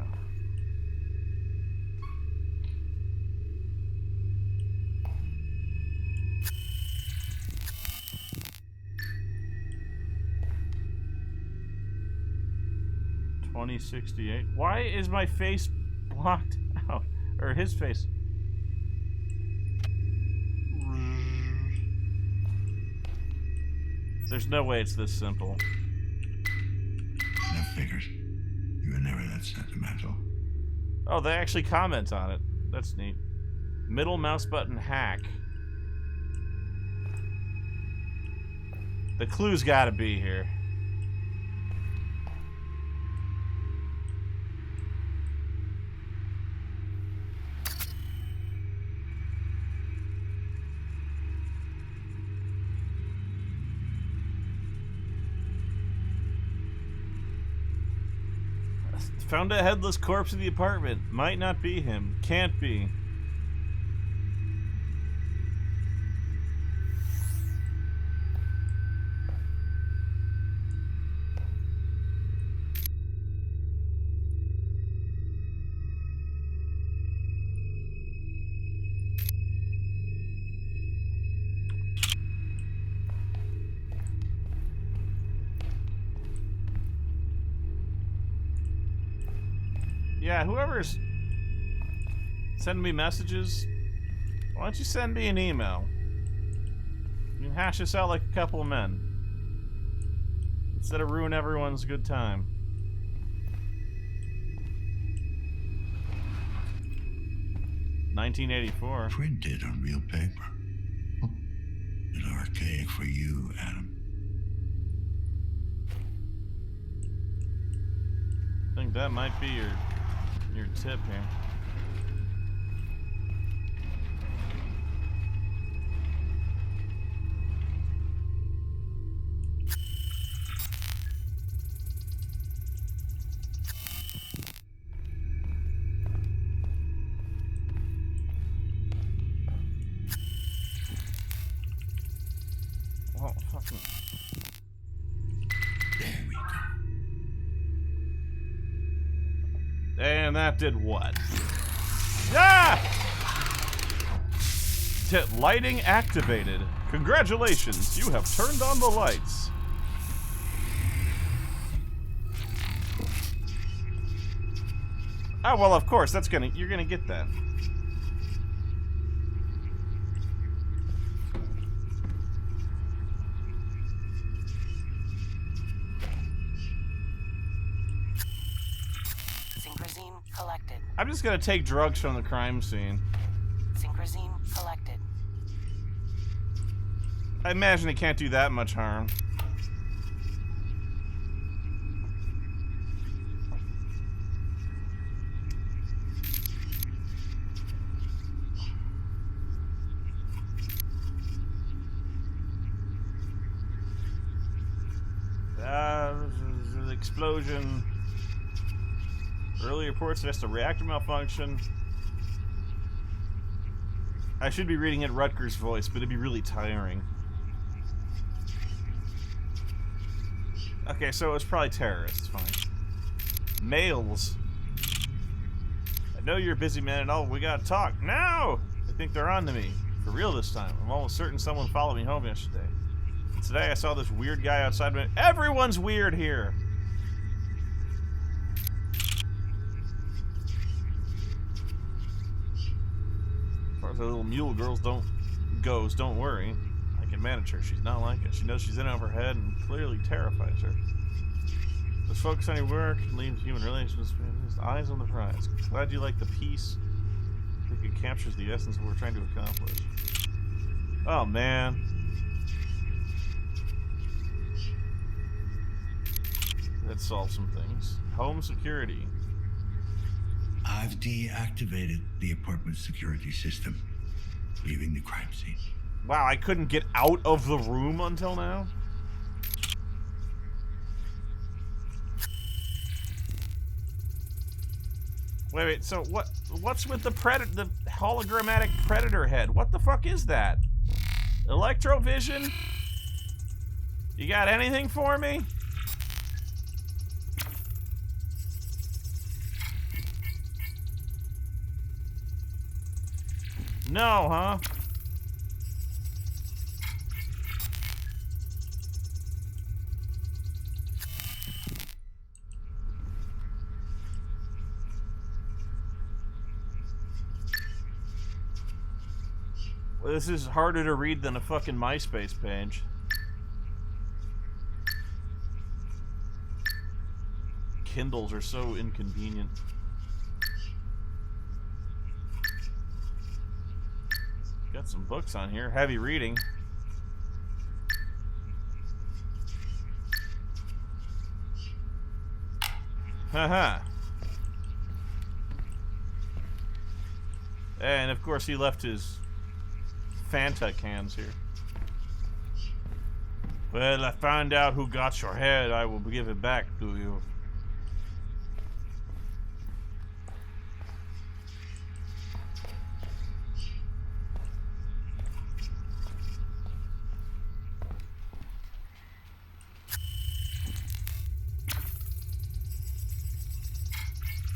$20.68. Why is my face blocked out? Or his face? There's no way it's this simple. That figures. You were never that sentimental. Oh, they actually comment on it. That's neat. Middle mouse button hack. The clue's gotta be here. Found a headless corpse in the apartment. Might not be him. Can't be. Yeah, whoever's sending me messages, why don't you send me an email? You can hash this out like a couple of men. Instead of ruin everyone's good time. $19.84. Printed on real paper. Oh, it's archaic for you, Adam. I think that might be your tip here. Oh, fucking. There we go. And that did what? Ah! Lighting activated. Congratulations, you have turned on the lights. Oh, well, of course, you're gonna get that. Synchrosine collected. I'm just gonna take drugs from the crime scene. Synchrosine collected. I imagine it can't do that much harm. Explosion. Early reports suggest a reactor malfunction. I should be reading it Rutger's voice, but it'd be really tiring. Okay, so it's probably terrorists. Fine. Males. I know you're a busy man and all. We gotta talk now. I think they're on to me. For real this time. I'm almost certain someone followed me home yesterday. And today I saw this weird guy outside me. Everyone's weird here. As far as the little mule girls don't worry. I can manage her. She's not like it. She knows she's in over her head and clearly terrifies her. Let's focus on your work, leave human relations, eyes on the prize. Glad you like the piece. I think it captures the essence of what we're trying to accomplish. Oh, man. That solves some things. Home security. I've deactivated the apartment security system, leaving the crime scene. Wow, I couldn't get out of the room until now? Wait, so what's with the hologrammatic predator head? What the fuck is that? Electrovision? You got anything for me? No, huh? Well, this is harder to read than a fucking MySpace page. Kindles are so inconvenient. Got some books on here. Heavy reading. Haha. And of course he left his Fanta cans here. Well, I found out who got your head. I will give it back to you.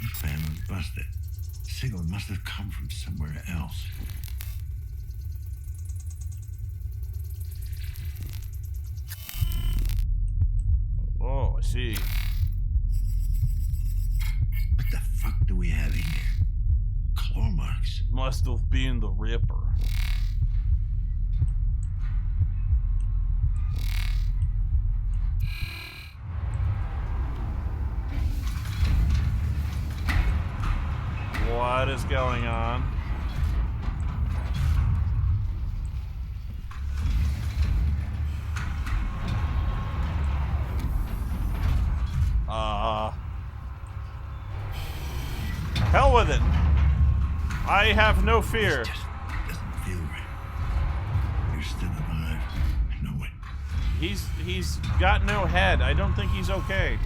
This man was busted. The signal must have come from somewhere else. Oh, I see. What the fuck do we have in here? Claw marks. Must have been the Ripper. What is going on? Hell with it. I have no fear. It just doesn't feel right. You're still alive. I know it. He's got no head. I don't think he's okay.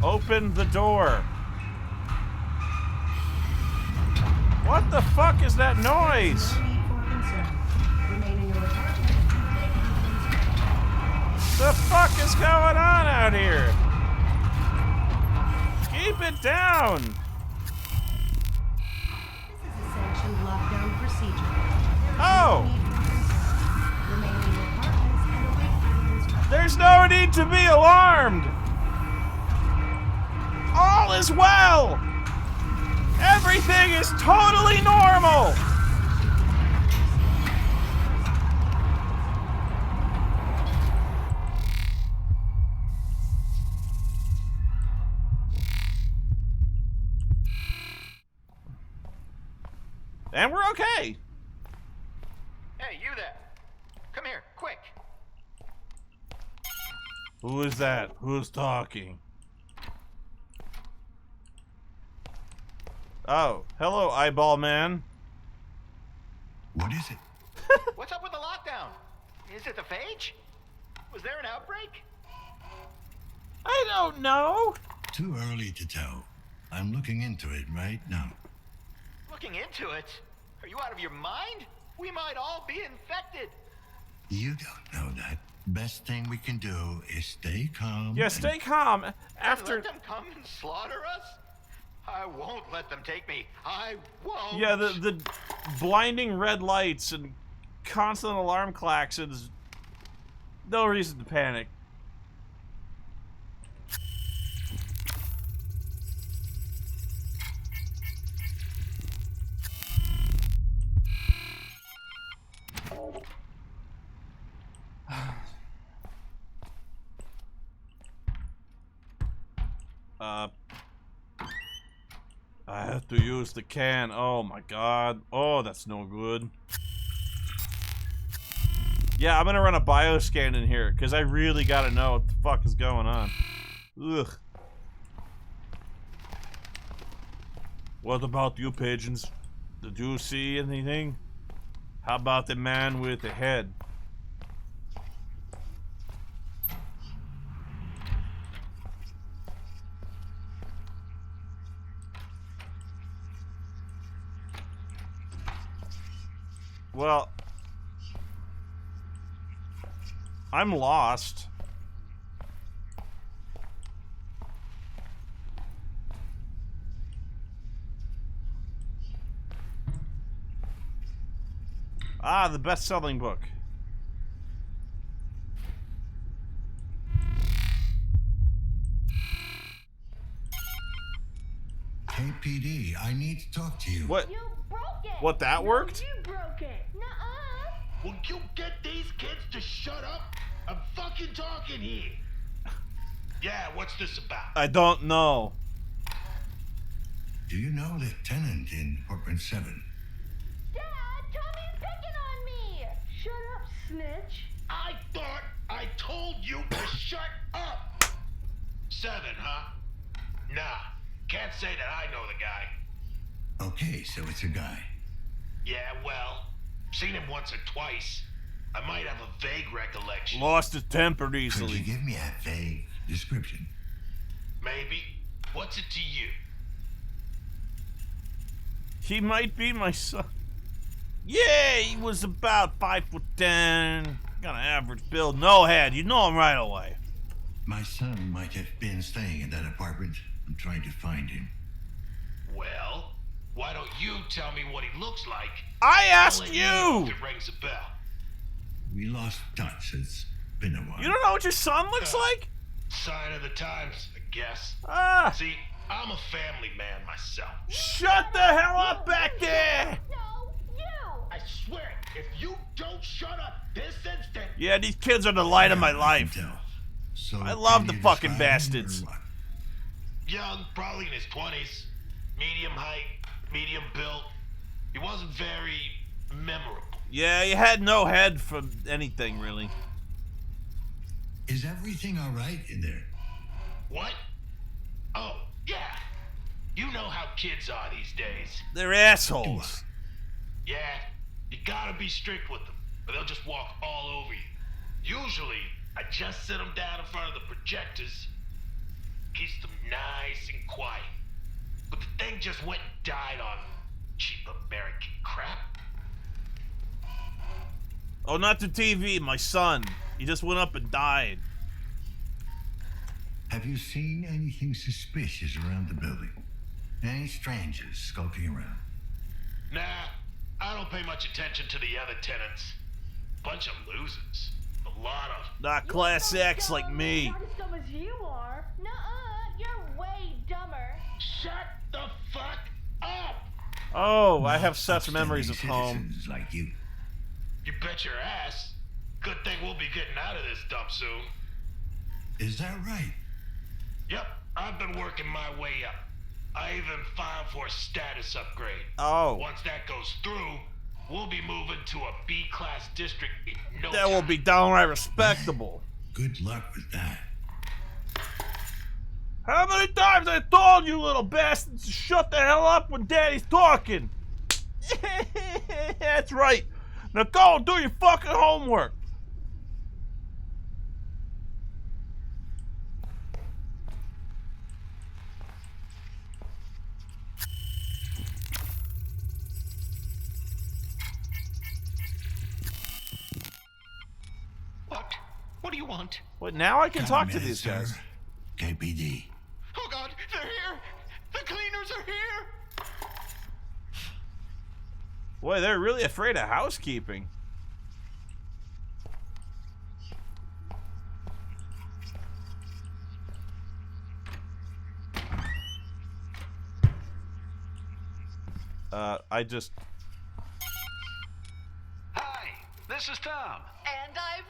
Open the door. What the fuck is that noise? The fuck is going on out here? Keep it down. Oh! Remain in your apartments and await further instructions. There's no need to be alarmed! All is well! Everything is totally normal! And we're okay. Hey, you there. Come here, quick. Who is that? Who's talking? Oh, hello, eyeball man. What is it? What's up with the lockdown? Is it the phage? Was there an outbreak? I don't know. Too early to tell. I'm looking into it right now. Looking into it? Are you out of your mind? We might all be infected. You don't know that. Best thing we can do is stay calm. Yeah, stay calm. After. Let them come and slaughter us? I won't let them take me. I won't. Yeah, the blinding red lights and constant alarm klaxons. No reason to panic. I have to use the can. Oh my god. Oh, that's no good. Yeah, I'm gonna run a bioscan in here, because I really gotta know what the fuck is going on. Ugh. What about you, pigeons? Did you see anything? How about the man with the head? Well, I'm lost. Ah, the best-selling book. KPD, I need to talk to you. What? You broke it. What, that worked? You broke it. Nuh-uh. Will you get these kids to shut up? I'm fucking talking here. Yeah, what's this about? I don't know. Do you know the tenant in apartment 7? Dad, Tommy's picking on me. Shut up, snitch. I thought I told you to shut up. 7, huh? Nah, can't say that I know the guy. Okay, so it's a guy. Yeah, well, seen him once or twice. I might have a vague recollection. Lost his temper Could you easily. give me a vague description? Maybe. What's it to you? He might be my son. Yeah, he was about 5'10". Got an average build, no head. You know him right away. My son might have been staying in that apartment. I'm trying to find him. Well, why don't you tell me what he looks like? I I'll asked let know you. if it rings a bell. We lost touch. It's been a while. You don't know what your son looks like? Sign of the times, I guess. Ah, See, I'm a family man myself. shut the hell up back there. No, you. I swear, if you don't shut up this instant... Yeah, these kids are the light of my life. Tell. So I love can the you fucking describe him, bastards. or what? Young, probably in his 20s. Medium height, medium built. He wasn't very memorable. Yeah, he had no head for anything, really. Is everything all right in there? What? Oh, yeah. You know how kids are these days. They're assholes. Yeah, you gotta be strict with them, or they'll just walk all over you. Usually, I just sit them down in front of the projectors, keeps them nice and quiet. But the thing just went and died on cheap American crap. Oh, not the TV, my son. He just went up and died. Have you seen anything suspicious around the building? Any strangers skulking around? Nah, I don't pay much attention to the other tenants. Bunch of losers. A lot of... Not class X like me. Not as dumb as you are. Nuh-uh, you're way dumber. Shut the fuck up! Oh, I have such memories of home. Like you. You bet your ass. Good thing we'll be getting out of this dump soon. Is that right? Yep, I've been working my way up. I even filed for a status upgrade. Oh. Once that goes through, we'll be moving to a B-class district in no That time. will be downright respectable. Good luck with that. How many times I told you, little bastards, to shut the hell up when Daddy's talking? That's right. Now go and do your fucking homework. What? What do you want? What, now I can Got a talk to minute, these sir? guys. KPD. Oh God, they're here! The cleaners are here! Boy, they're really afraid of housekeeping. I just... Hi, this is Tom. And Irene!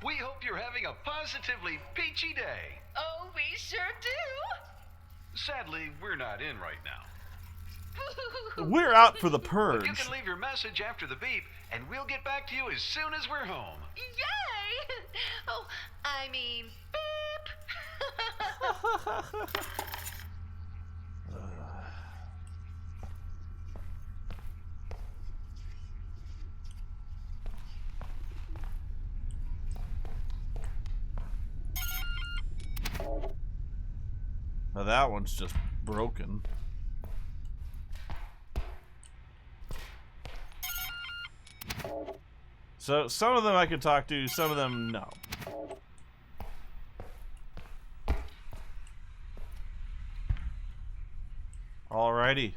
We hope you're having a positively peachy day. Oh, we sure do! Sadly, we're not in right now. We're out for the But purge. you can leave your message after the beep, and we'll get back to you as soon as we're home. Yay! Oh, I mean, beep! Now that one's just broken. So some of them I could talk to, some of them no. Alrighty.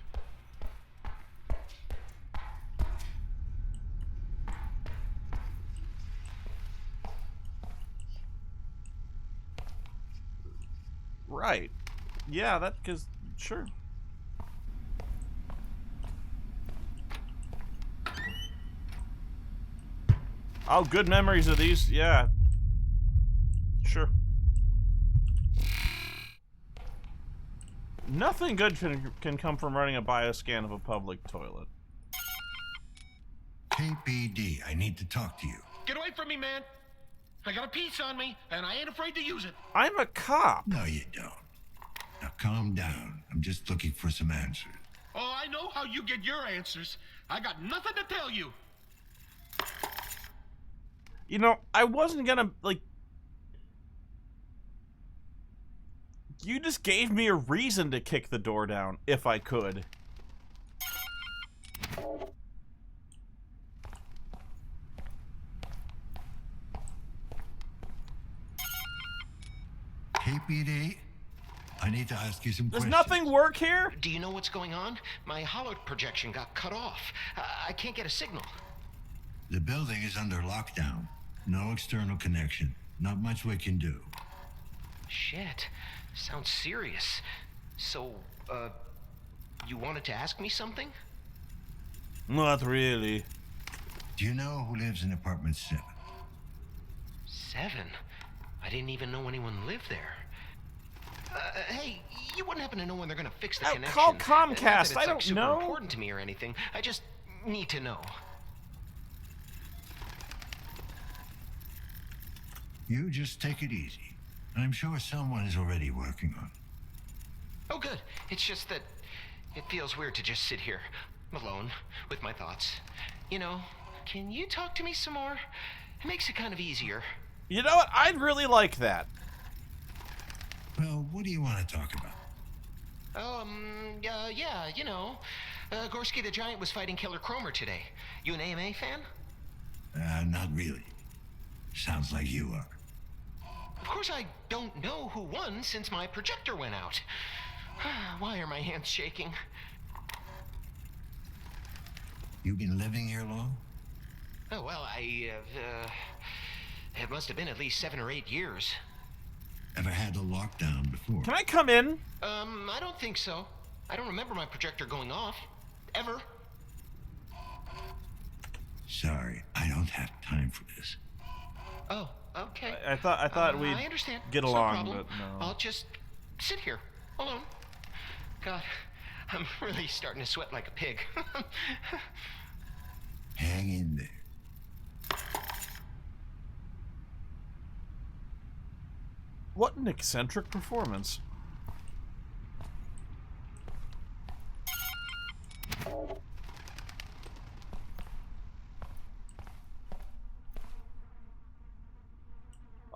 Right. Yeah, that, cause, sure. Oh, good memories of these, yeah. Sure. Nothing good can come from running a bioscan of a public toilet. KPD, I need to talk to you. Get away from me, man! I got a piece on me, and I ain't afraid to use it. I'm a cop. No, you don't. Now calm down. I'm just looking for some answers. Oh, I know how you get your answers. I got nothing to tell you. You know, I wasn't gonna, like... You just gave me a reason to kick the door down, if I could. KPD, I need to ask you some Does questions. nothing work here? Do you know what's going on? My holo projection got cut off. I can't get a signal. The building is under lockdown. No external connection. Not much we can do. Shit. Sounds serious. So, you wanted to ask me something? Not really. Do you know who lives in apartment 7? 7? I didn't even know anyone lived there. Hey, you wouldn't happen to know when they're gonna fix the connection? Call Not Comcast, that it's, I like, don't super know. important to me or anything. I just need to know. You just take it easy. I'm sure someone is already working on it. Oh, good. It's just that it feels weird to just sit here, alone, with my thoughts. You know, can you talk to me some more? It makes it kind of easier. You know what? I'd really like that. Well, what do you want to talk about? Yeah, you know. Gorski the Giant was fighting Killer Cromer today. You an AMA fan? Not really. Sounds like you are. Of course I don't know who won since my projector went out. Why are my hands shaking? You been living here long? Oh, well, it must have been at least 7 or 8 years. Ever had a lockdown before? Can I come in? I don't think so. I don't remember my projector going off. Ever. Sorry, I don't have time for this. Oh, okay. I thought we'd I understand. get It's along, no problem. but no. I'll just sit here, alone. God, I'm really starting to sweat like a pig. Hang in there. What an eccentric performance.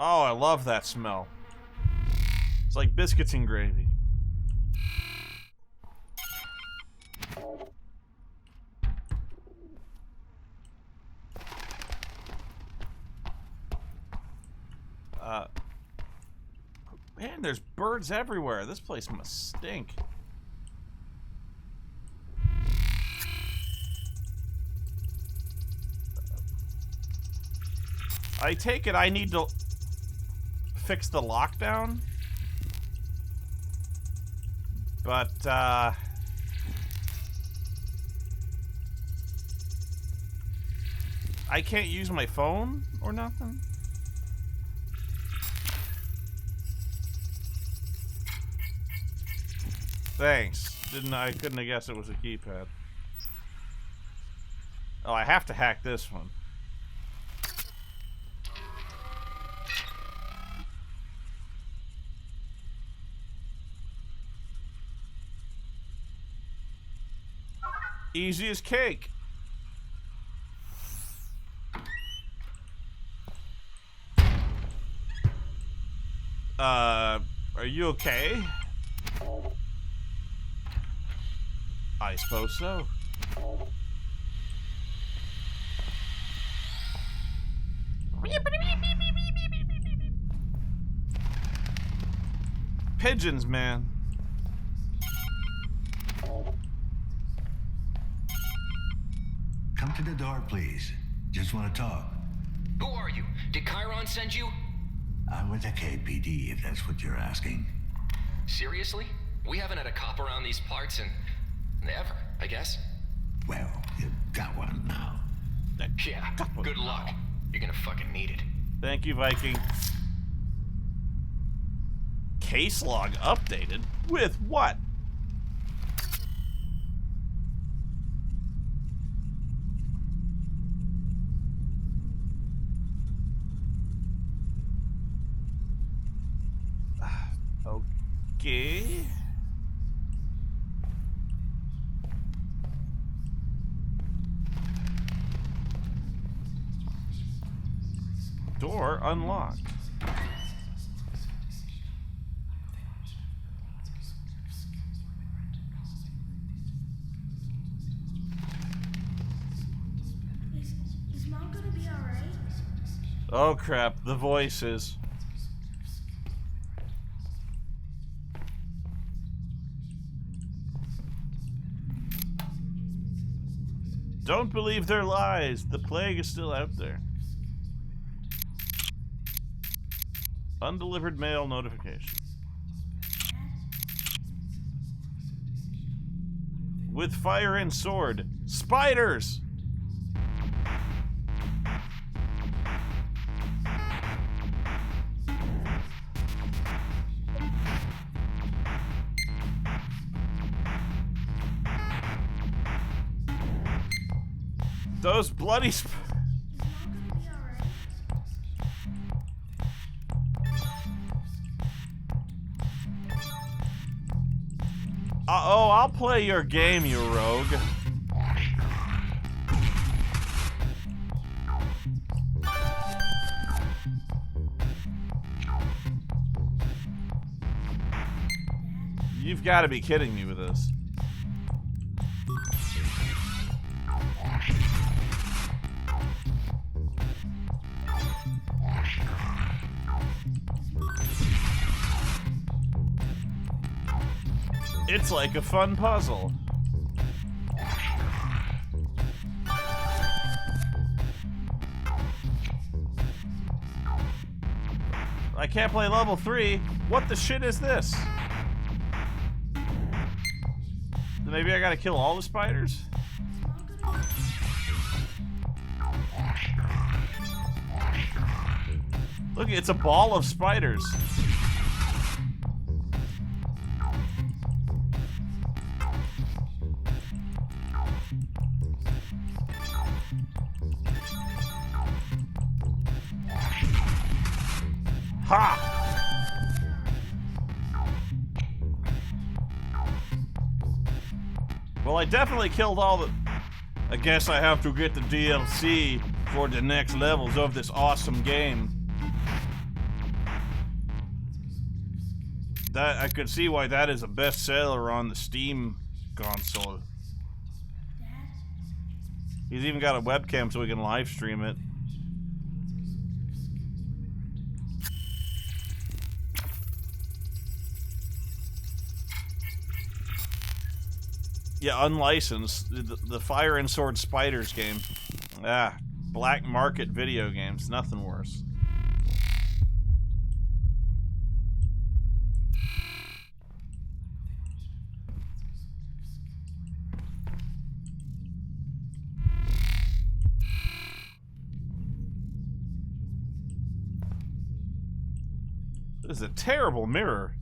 Oh, I love that smell. It's like biscuits and gravy. Man, there's birds everywhere. This place must stink. I take it I need to fix the lockdown, but I can't use my phone or nothing. Thanks. I couldn't have guessed it was a keypad. Oh, I have to hack this one. Easy as cake. Are you okay? I suppose so. Pigeons, man. Come to the door, please. Just want to talk. Who are you? Did Chiron send you? I'm with the KPD, if that's what you're asking. Seriously? We haven't had a cop around these parts in... ever, I guess. Well, you got one now. Yeah, good luck. You're gonna fucking need it. Thank you, Viking. Case log updated? With what? Okay. Door unlocked. Is Mom gonna be alright? Oh crap, the voices. Don't believe their lies. The plague is still out there. Undelivered mail notification. With fire and sword. Spiders! Those bloody oh, I'll play your game, you rogue. You've got to be kidding me with this. It's like a fun puzzle. I can't play level 3. What the shit is this? Maybe I gotta kill all the spiders? Look, it's a ball of spiders. Ha! Well, I definitely killed all the... I guess I have to get the DLC for the next levels of this awesome game. That I could see why that is a bestseller on the Steam console. He's even got a webcam so we can live stream it. Yeah, unlicensed. The Fire and Sword Spiders game. Ah, black market video games. Nothing worse. This is a terrible mirror.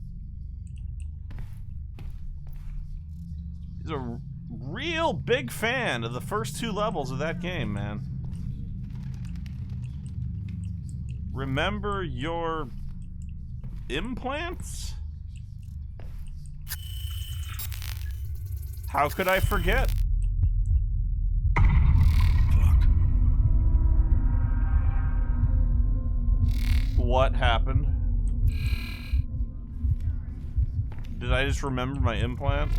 He's a real big fan of the first 2 levels of that game, man. Remember your implants? How could I forget? Fuck. What happened? Did I just remember my implant?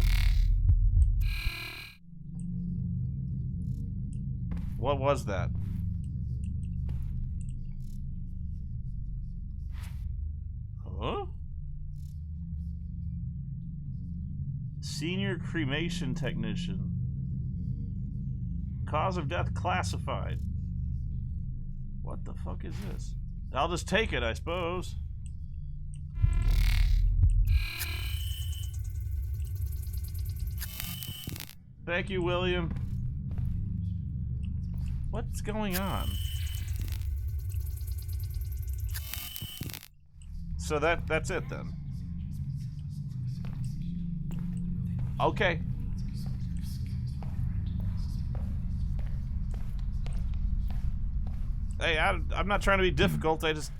What was that? Huh? Senior cremation technician. Cause of death classified. What the fuck is this? I'll just take it, I suppose. Thank you, William. What's going on? So that's it then. Okay. Hey, I'm not trying to be difficult. I just...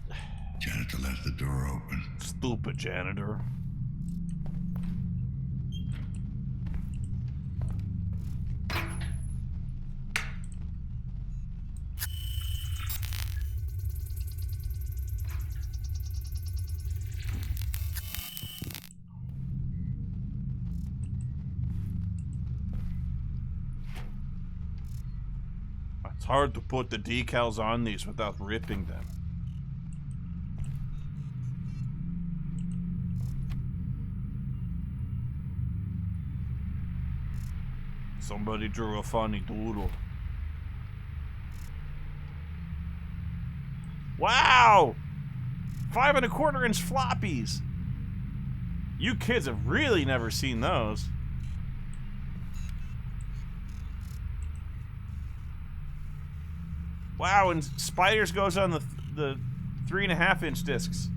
Janitor left the door open. Stupid janitor. It's hard to put the decals on these without ripping them. Somebody drew a funny doodle. Wow! 5 1/4 inch floppies. You kids have really never seen those. Wow, and Spiders goes on the 3.5 inch discs.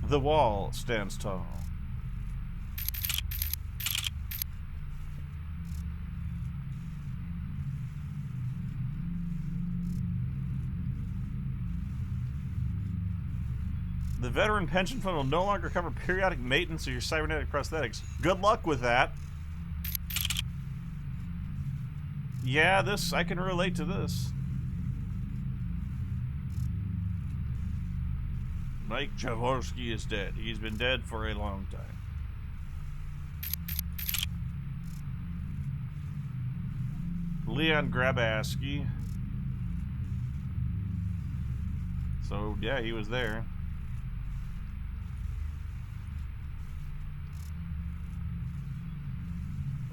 The wall stands tall. The veteran pension fund will no longer cover periodic maintenance of your cybernetic prosthetics. Good luck with that. Yeah, I can relate to this. Mike Jaworski is dead. He's been dead for a long time. Leon Grabaski. So, yeah, he was there.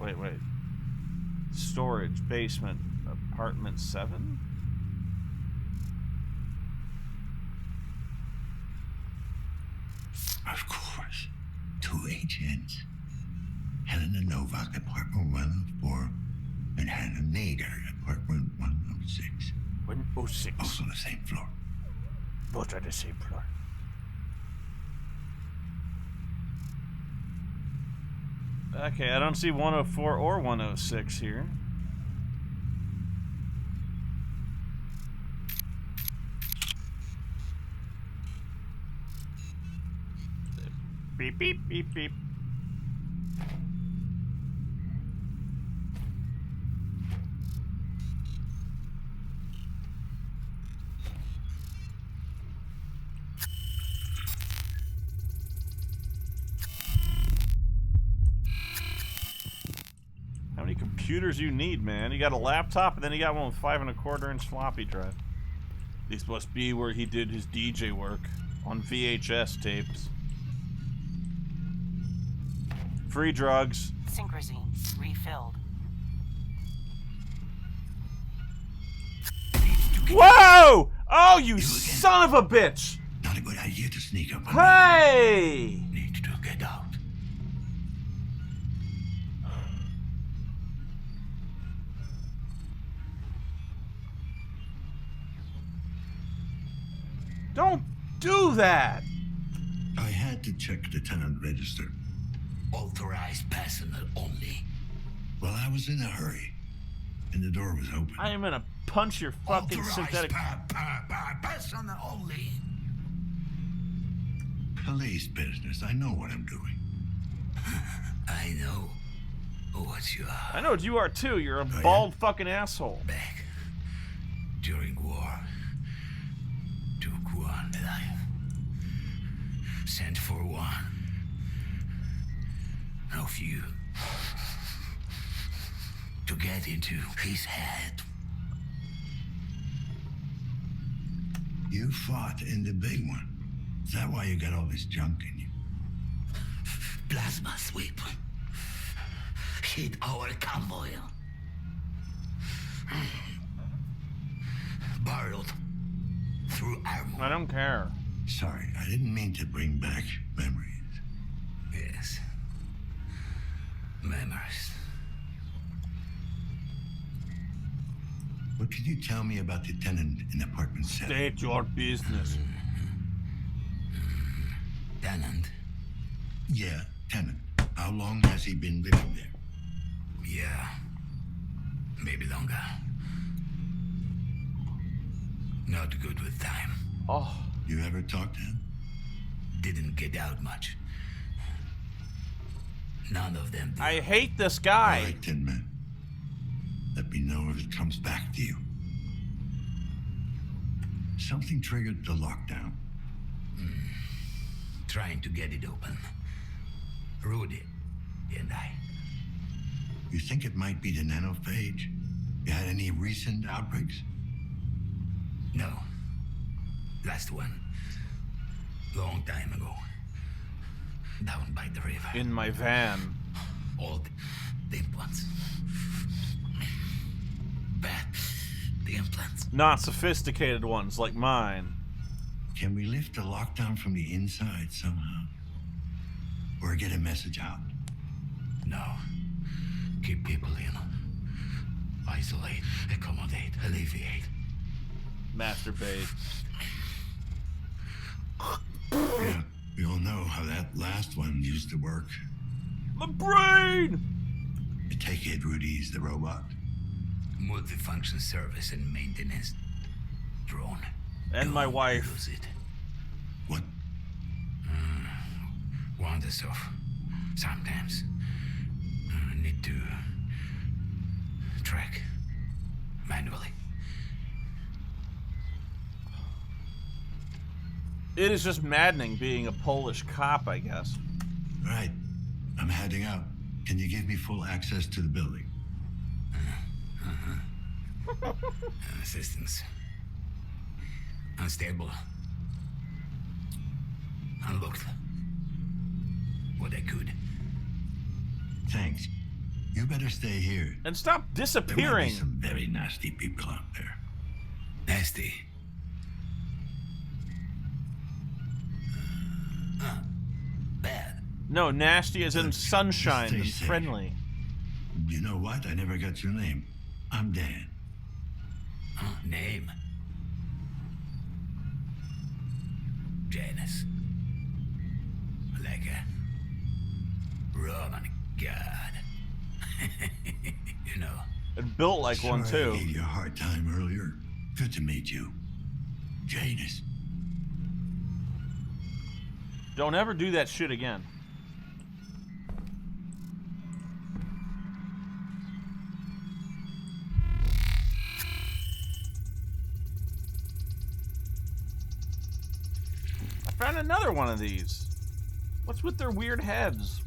Wait. Storage, basement, apartment 7? Of course. 2 agents. Helena Novak, apartment 104, and Hannah Nader, apartment 106. 106. Also on the same floor. Both are the same floor. Okay, I don't see 104 or 106 here. Beep, beep, beep, beep. How many computers you need, man? You got a laptop, and then you got one with 5 1/4-inch floppy drive. This must be where he did his DJ work on VHS tapes. Free drugs. Synchrosine refilled. Whoa! Oh, you son of a bitch! Not a good idea to sneak up on Hey! me. Need to get out. Don't do that! I had to check the tenant register. Authorized personnel only. Well, I was in a hurry, and the door was open. I am gonna punch your fucking synthetic... Personnel only. Police business. I know what I'm doing. I know what you are. I know what you are, too. You're a bald fucking asshole. Back during war, took one alive. Sent for one. Of you to get into his head. You fought in the big one. Is that why you got all this junk in you? Plasma sweep. Hit our convoy. Barreled through armor. I don't care. Sorry, I didn't mean to bring back memories. Yes. Memories. What could you tell me about the tenant in apartment 7? State your business. Tenant? Yeah, tenant. How long has he been living there? Yeah, maybe longer. Not good with time. Oh. You ever talk to him? Didn't get out much. None of them did. I hate this guy. All right, Tin Man. Let me know if it comes back to you. Something triggered the lockdown. Trying to get it open. Rudy and I. You think it might be the nanophage? You had any recent outbreaks? No. Last one. Long time ago. Down by the river. In my van. All the implants. Bad. The implants. Not sophisticated ones like mine. Can we lift the lockdown from the inside somehow? Or get a message out? No. Keep people in. Isolate, accommodate, alleviate. Masturbate. Yeah, we all know how that last one used to work. My brain! I take it Rudy's the robot. Multifunction service and maintenance drone. And my wife. Use it. What? Wanders off. Sometimes. Need to track manually. It is just maddening being a Polish cop, I guess. Right. I'm heading out. Can you give me full access to the building? Assistance. Unstable. Unlocked. What I could. Thanks. You better stay here. And stop There might disappearing. be some very nasty people out there. Nasty. No, nasty as in sunshine Stay and safe. friendly. You know what? I never got your name. I'm Dan. Name? Janus. Like a Roman god. You know. And built like one, Sorry too. I gave you a hard time earlier. Good to meet you. Janus. Don't ever do that shit again. I found another one of these. What's with their weird heads?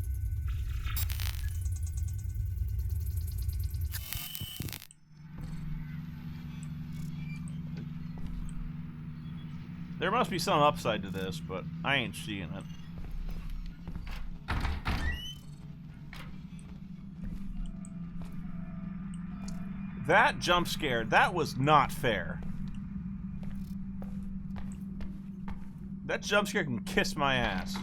There must be some upside to this, but I ain't seeing it. That jump scare, that was not fair. That jump scare can kiss my ass.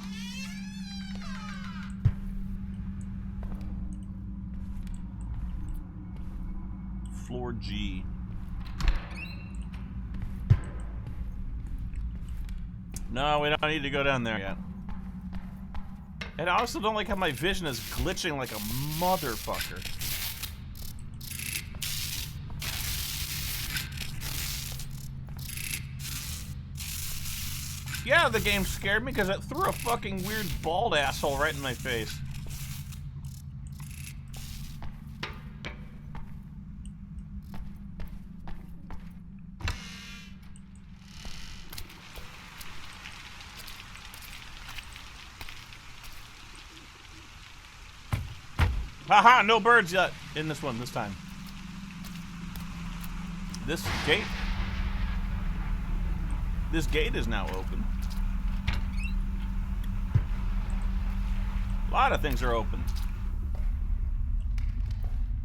Floor G. No, we don't need to go down there yet. And I also don't like how my vision is glitching like a motherfucker. Yeah, the game scared me because it threw a fucking weird bald asshole right in my face. Haha, no birds yet in this one this time. This gate is now open. A lot of things are open.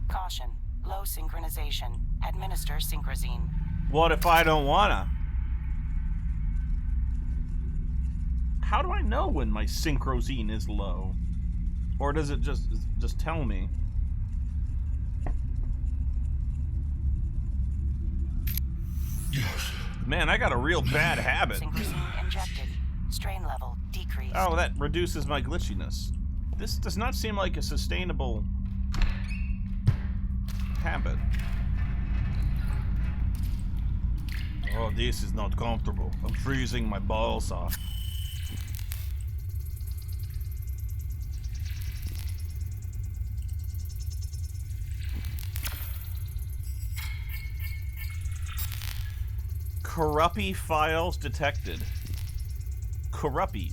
Caution. Low synchronization. Administer synchrosine. What if I don't wanna? How do I know when my synchrosine is low? Or does it just tell me? Yes. Man, I got a real bad habit. Synchrosine injected. Strain level decreased. Oh, that reduces my glitchiness. This does not seem like a sustainable habit. Oh, this is not comfortable. I'm freezing my balls off. Corrupy files detected. Corrupy.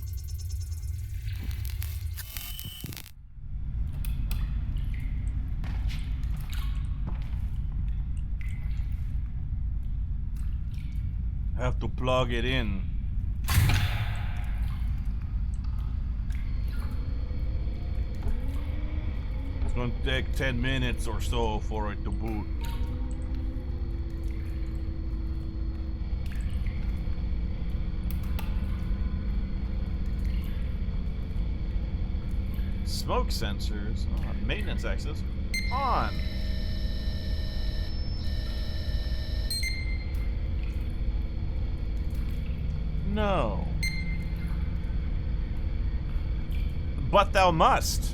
Have to plug it in. It's gonna take 10 minutes or so for it to boot. Smoke sensors. Oh, maintenance access. On. No. But thou must.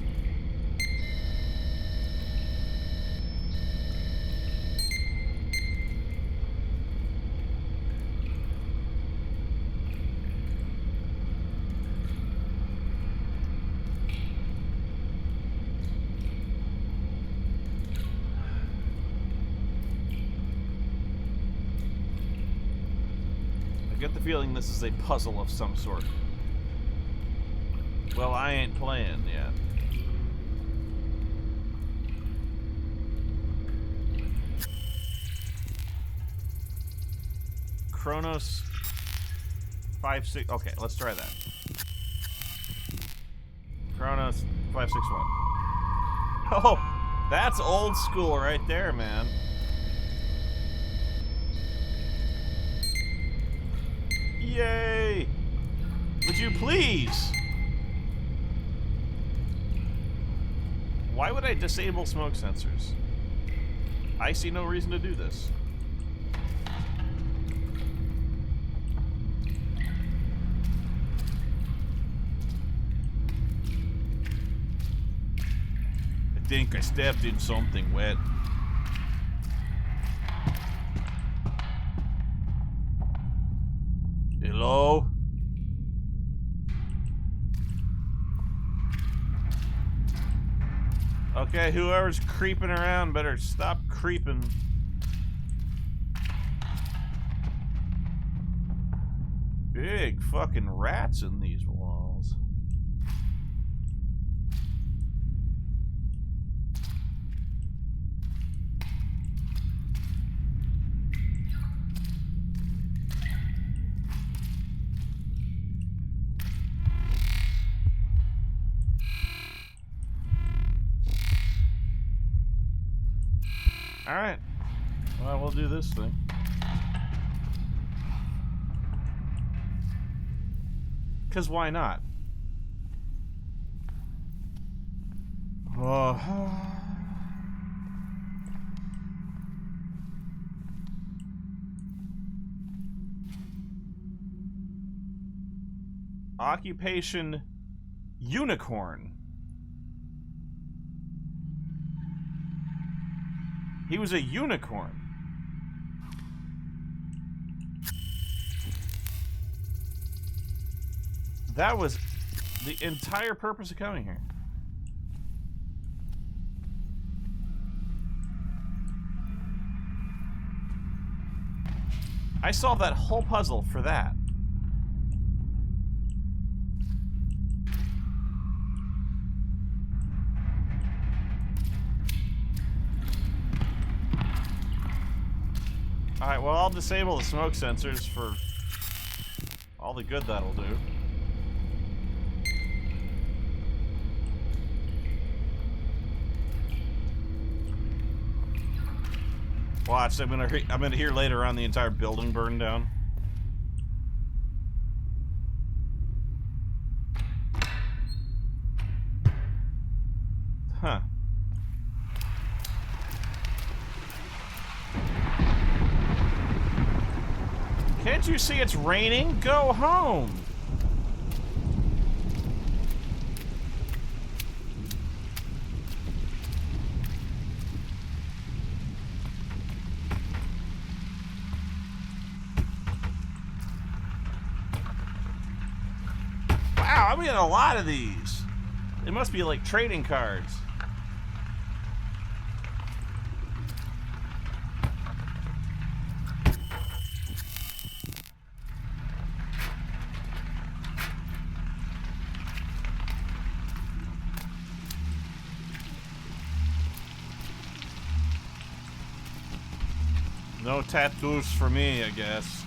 I get the feeling this is a puzzle of some sort. Well, I ain't playing yet. Chronos 5-6. Okay, let's try that. Chronos 561. Oh, that's old school right there, man. Yay! Would you please? would I disable smoke sensors? I see no reason to do this. I think I stepped in something wet. Hello? Okay, whoever's creeping around better stop creeping. Big fucking rats in these walls. Alright. Well, we'll do this thing. Because why not? Occupation unicorn. He was a unicorn. That was the entire purpose of coming here. I solved that whole puzzle for that. Alright, well, I'll disable the smoke sensors for all the good that'll do. Watch, I'm gonna hear later on the entire building burn down. Huh. Can't you see it's raining? Go home! Wow, I'm getting a lot of these. They must be like trading cards. No tattoos for me, I guess.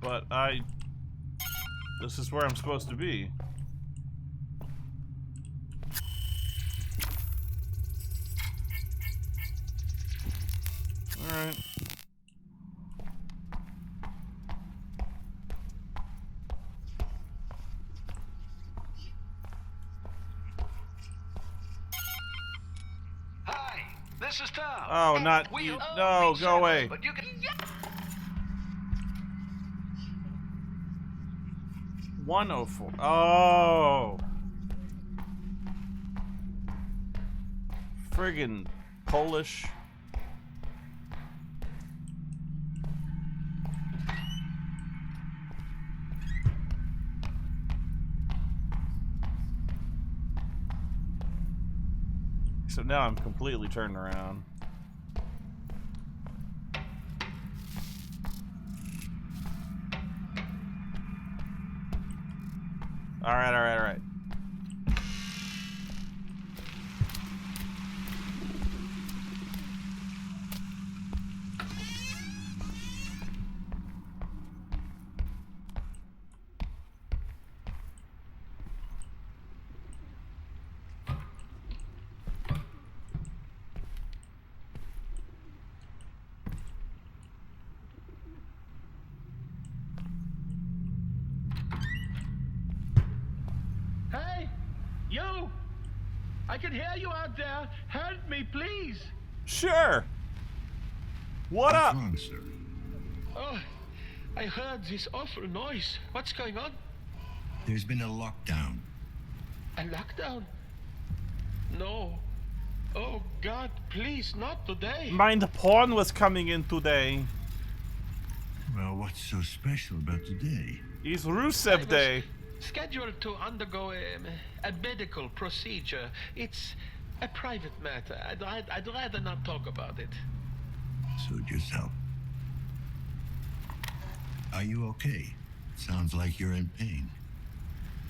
But this is where I'm supposed to be. All right. Hi, this is Tom. Oh, not you. No, go away. But you can... 104. Oh. Friggin' Polish. So now I'm completely turned around. All right. I can hear you out there. Help me, please. Sure. What What's up? wrong, sir? Oh, I heard this awful noise. What's going on? There's been a lockdown. A lockdown? No. Oh, God, please, not today. Mind the porn was coming in today. Well, what's so special about today? It's Rusev Day. Scheduled to undergo a medical procedure. It's a private matter. I'd rather not talk about it. Suit yourself. Are you okay? Sounds like you're in pain.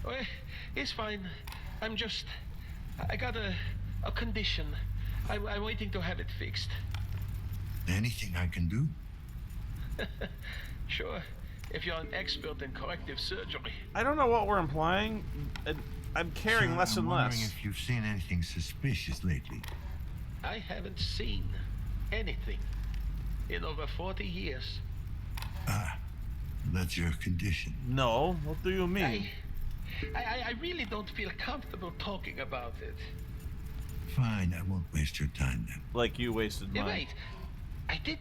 Oh, it's fine. I got a condition. I'm waiting to have it fixed. Anything I can do? Sure, if you're an expert in corrective surgery. I don't know what we're implying. I'm caring less and I'm wondering less. if you've seen anything suspicious lately. I haven't seen anything in over 40 years. Ah, that's your condition. No, what do you mean? I really don't feel comfortable talking about it. Fine, I won't waste your time then. Like you wasted mine. Wait, I did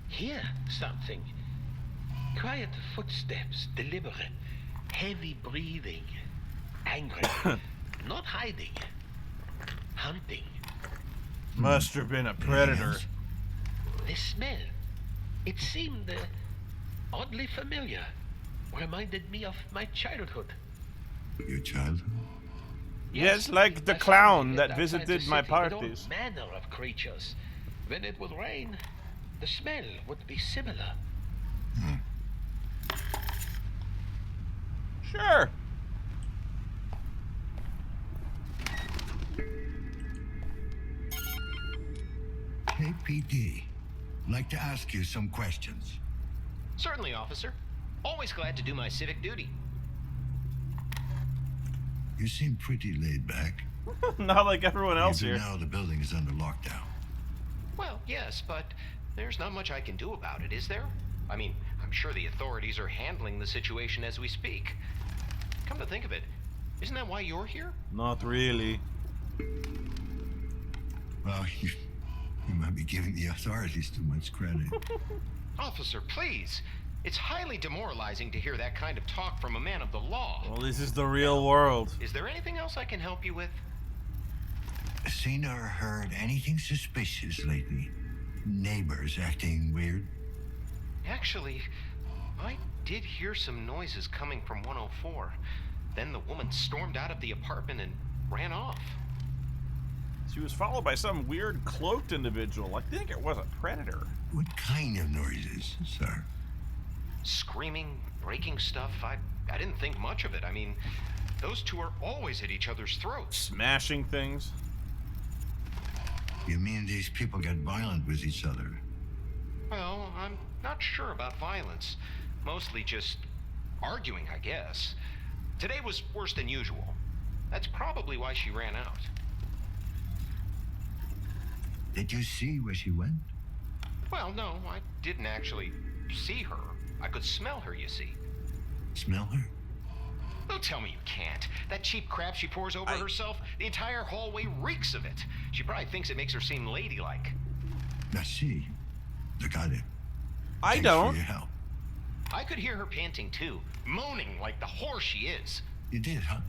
hear something. Quiet footsteps, deliberate, heavy breathing, angry, not hiding, hunting. Must have been a predator. Yes. The smell, it seemed oddly familiar. Reminded me of my childhood. Your childhood? Yes, like the my clown family that lived outside visited the my city with all parties. manner of creatures. When it would rain, the smell would be similar. Sure. Hey, PD. Like to ask you some questions. Certainly, officer. Always glad to do my civic duty. You seem pretty laid back. Not like everyone else Even here. now the building is under lockdown. Well, yes, but there's not much I can do about it, is there? I mean, I'm sure the authorities are handling the situation as we speak. Come to think of it, isn't that why you're here? Not really. Well, you might be giving the authorities too much credit. Officer, please. It's highly demoralizing to hear that kind of talk from a man of the law. Well, this is the real world. Is there anything else I can help you with? Seen or heard anything suspicious lately? Neighbors acting weird? Actually, I did hear some noises coming from 104. Then the woman stormed out of the apartment and ran off. She was followed by some weird cloaked individual. I think it was a predator. What kind of noises, sir? Screaming, breaking stuff. I didn't think much of it. I mean, those two are always at each other's throats. Smashing things. You mean these people get violent with each other? Well, I'm not sure about violence. Mostly just arguing, I guess. Today was worse than usual. That's probably why she ran out. Did you see where she went? Well, no, I didn't actually see her. I could smell her, you see. Smell her? Don't tell me you can't. That cheap crap she pours over herself, the entire hallway reeks of it. She probably thinks it makes her seem ladylike. I see. I got it. I Thanks don't. for your help. I could hear her panting too, moaning like the whore she is. You did, huh?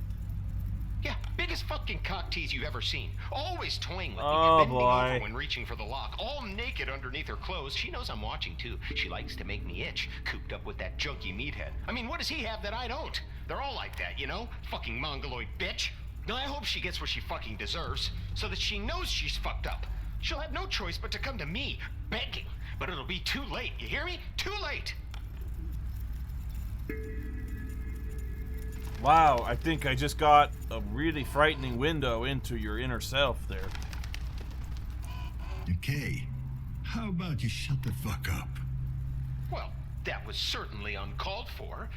Yeah, biggest fucking cock tease you've ever seen. Always toying with me, Oh, bending boy. over when reaching for the lock, all naked underneath her clothes. She knows I'm watching too. She likes to make me itch, cooped up with that junky meathead. I mean, what does he have that I don't? They're all like that, you know? Fucking mongoloid bitch. Now I hope she gets what she fucking deserves, so that she knows she's fucked up. She'll have no choice but to come to me, begging. But it'll be too late, you hear me? Too late! Wow, I think I just got a really frightening window into your inner self there. Okay. How about you shut the fuck up? Well, that was certainly uncalled for.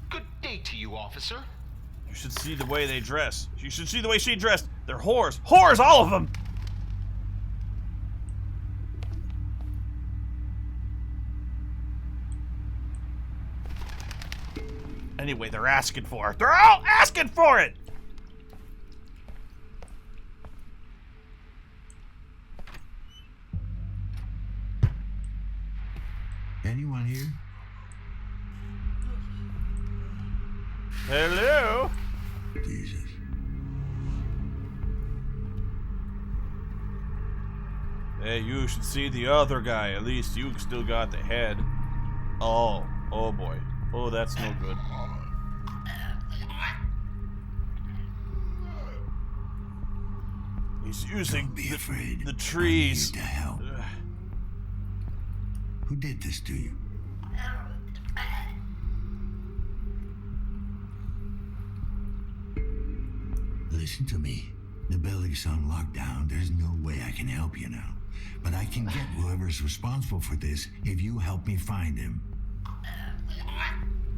Good day to you, officer. You should see the way they dress. You should see the way she dressed. They're whores. Whores, all of them! Anyway, they're asking for it. They're all asking for it! Anyone here? Hello? Jesus. Hey, you should see the other guy. At least you still got the head. Oh. Oh boy. Oh, that's no good. He's using Don't be afraid. the trees. I'm here to help. Who did this to you? Listen to me. The building's on lockdown. There's no way I can help you now. But I can get whoever's responsible for this if you help me find him.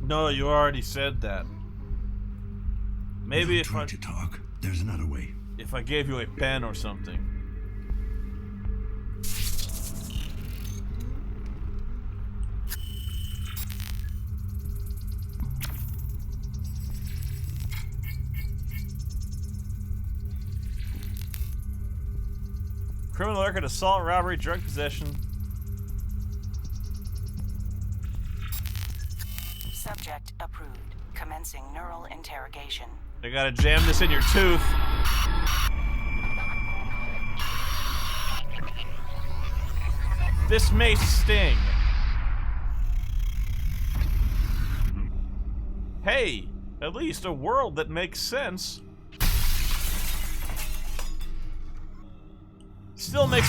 No, you already said that. Maybe Don't try to talk. There's another way. If I gave you a pen or something. Criminal record: assault, robbery, drug possession. Subject approved. Commencing neural interrogation. I gotta jam this in your tooth. This may sting. Hey, at least a world that makes sense. Still makes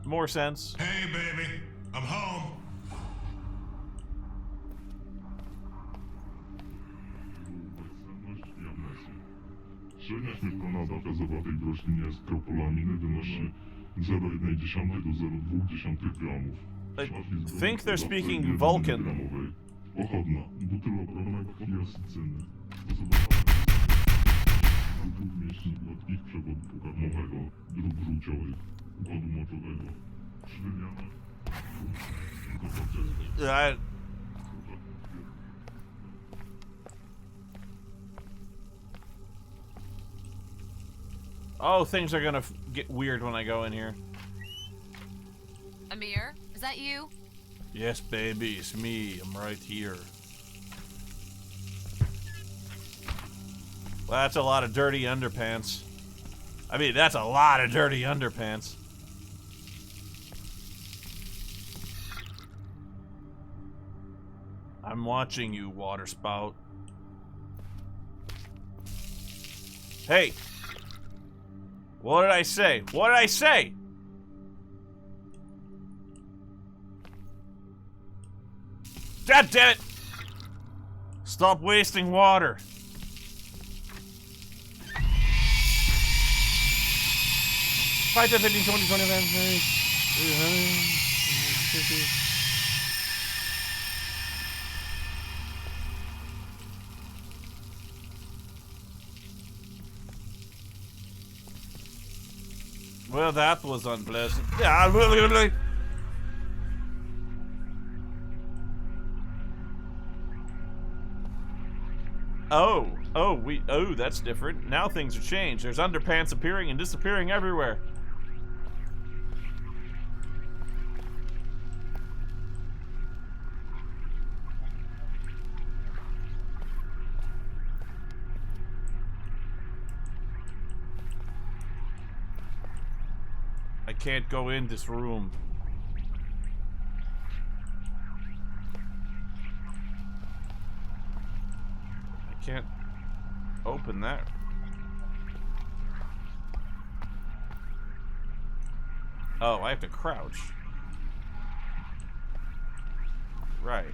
more sense. Hey, baby, I'm home. Średnia śmiertelna dawka zawartej w roślinie skropolaminy wynosi 0,1 do 0,2 gramów. I think they're speaking Vulcan. Pochodna butylopromek i osycyny. Dróg mięśni gładkich przewodu pokarmowego, dróg żółciowych, układu moczowego, średniane. Oh, things are gonna get weird when I go in here. Amir, is that you? Yes, baby, it's me. I'm right here. Well, that's a lot of dirty underpants. I mean, that's a lot of dirty underpants. I'm watching you, water spout. Hey! What did I say? What did I say? God damn it! Stop wasting water. Fight that 15, 20, 25, 50. Well, that was unpleasant. Oh, that's different. Now things are changed. There's underpants appearing and disappearing everywhere. I can't go in this room. I can't open that. Oh, I have to crouch. Right.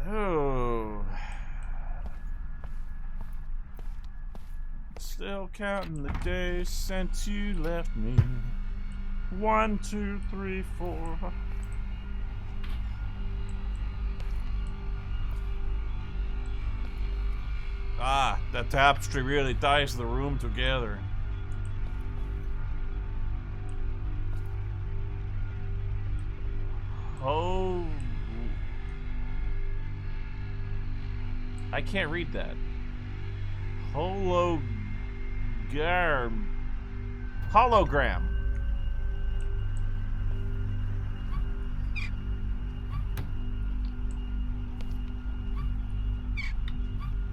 Oh. Still counting the days since you left me. 1, 2, 3, 4. Ah, that tapestry really ties the room together. Oh. I can't read that. Hologram. Hologram.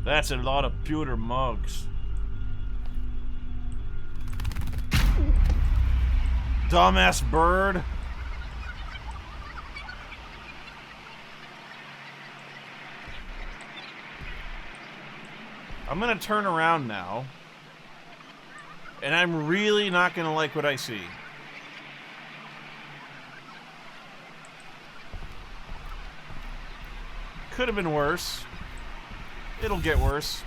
That's a lot of pewter mugs. Dumbass bird. I'm gonna turn around now. And I'm really not gonna like what I see. Could have been worse. It'll get worse.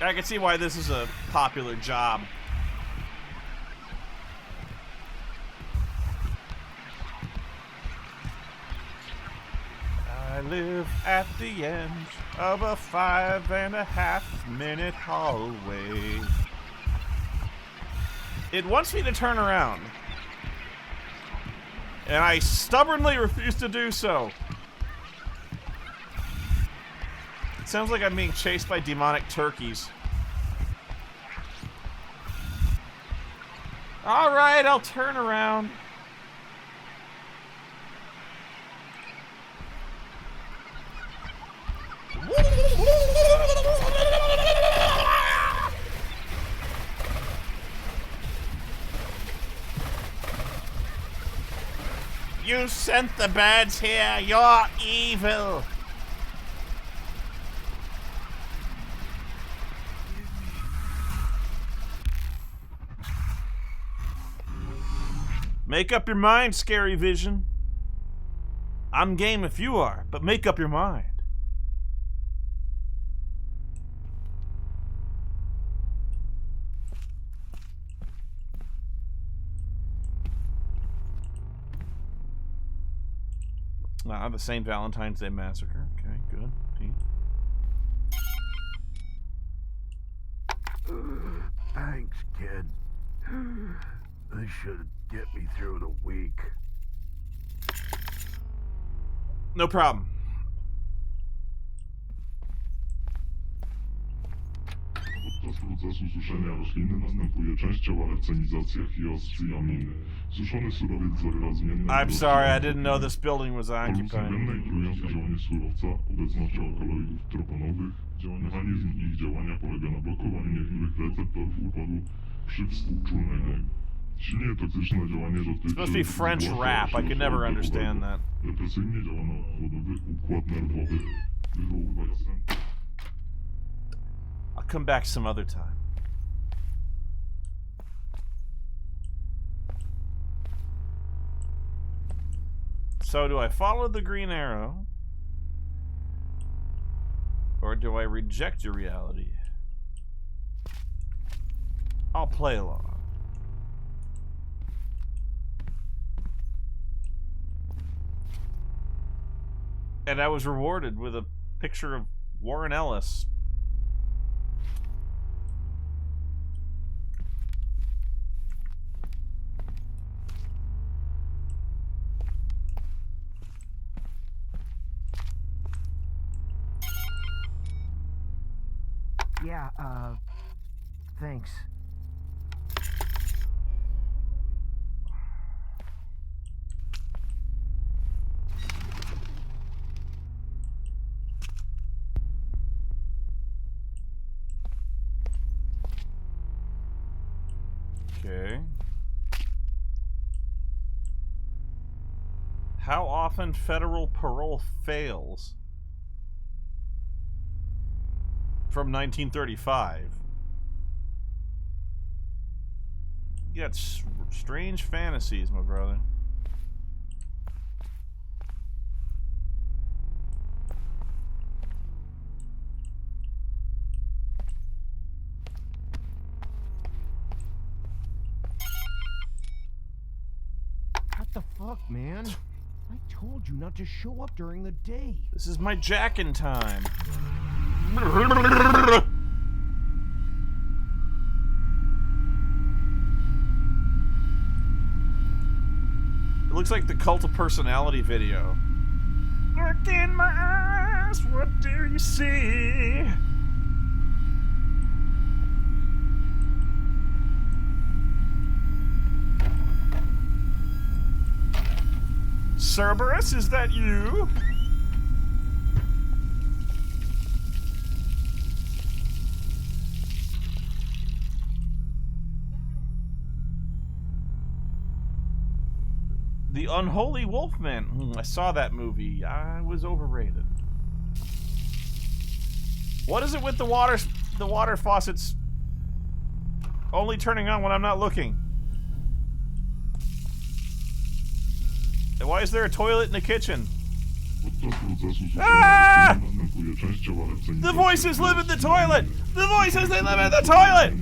I can see why this is a popular job. I live at the end of a 5.5-minute hallway. It wants me to turn around, and I stubbornly refuse to do so. It sounds like I'm being chased by demonic turkeys. All right, I'll turn around. You sent the birds here. You're evil. Make up your mind, Scary Vision. I'm game if you are, but make up your mind. The St. Valentine's Day Massacre. Okay, good. Thanks, kid. This should get me through the week. No problem. Podczas procesu suszenia rośliny następuje częściowa lecenizacja hioscy i aminy. Suszony surowiec zawiera zmienne... I'm sorry, I didn't know this building was occupied. Kierujące działanie surowca, obecnością alkaloidów troponowych, mechanizm ich działania polega na blokowaniu niektórych receptorów układu przywspółczulnego. Silnie toksyczne działanie dotyczy... It's supposed to be French rap, I could never understand that. Depresyjnie działa na układ nerwowy, wywoływając... I'll come back some other time. So do I follow the green arrow? Or do I reject your reality? I'll play along. And I was rewarded with a picture of Warren Ellis. Yeah, thanks. Okay. How often federal parole fails? From 1935. You got strange fantasies, my brother. What the fuck, man? I told you not to show up during the day. This is my jackin' time. looks like the Cult of Personality video. Look in my eyes, what do you see? Cerberus, is that you? The Unholy Wolfman. I saw that movie. I was overrated. What is it with the water faucets only turning on when I'm not looking? And why is there a toilet in the kitchen? Ah! The voices live in the toilet! The voices, they live in the toilet!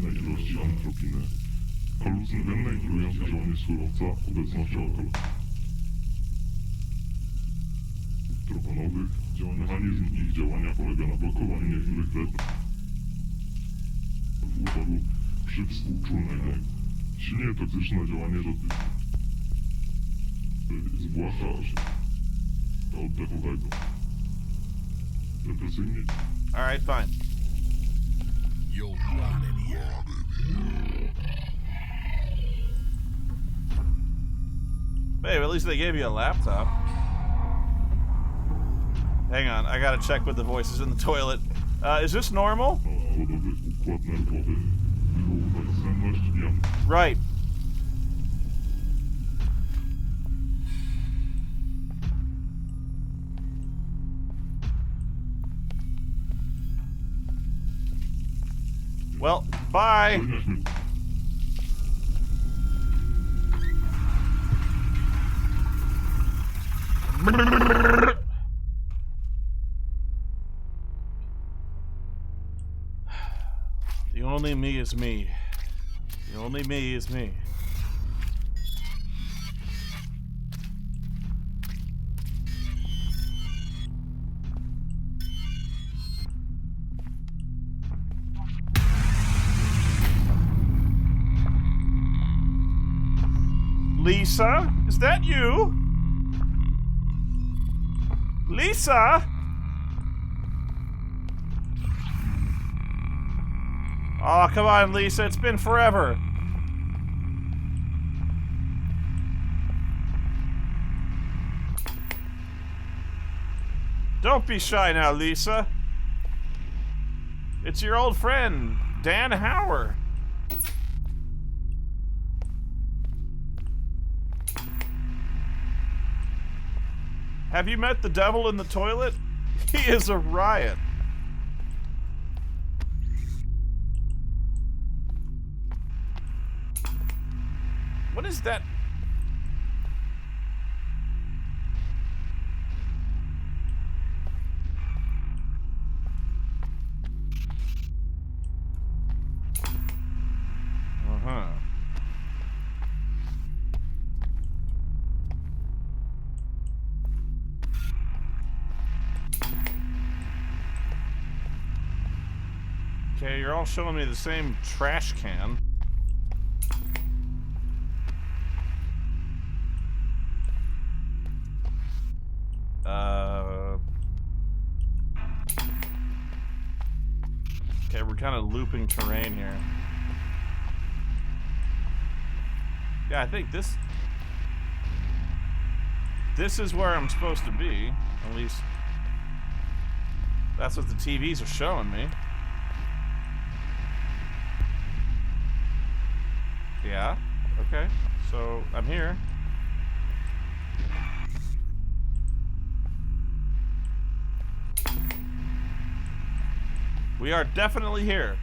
Mechanizm ich działania polega na blokowaniu niektórych retów układu przywspółczulnego. Silnie toksyczne działanie rzoty. Zwłaszcza oddechowego. Depresyjnie. Alright, fine. You'll rot in here. Babe, at least they gave you a laptop. Hang on, I gotta check with the voices in the toilet. Is this normal? Right. Well, bye. The only me is me. The only me is me. Lisa? Is that you? Lisa? Oh, come on, Lisa. It's been forever. Don't be shy now, Lisa. It's your old friend, Dan Hauer. Have you met the devil in the toilet? He is a riot. What is that? Uh-huh. Okay, you're all showing me the same trash can. Okay, we're kind of looping terrain here. Yeah, I think this is where I'm supposed to be. At least that's what the TVs are showing me. Yeah, okay. So I'm here. We are definitely here.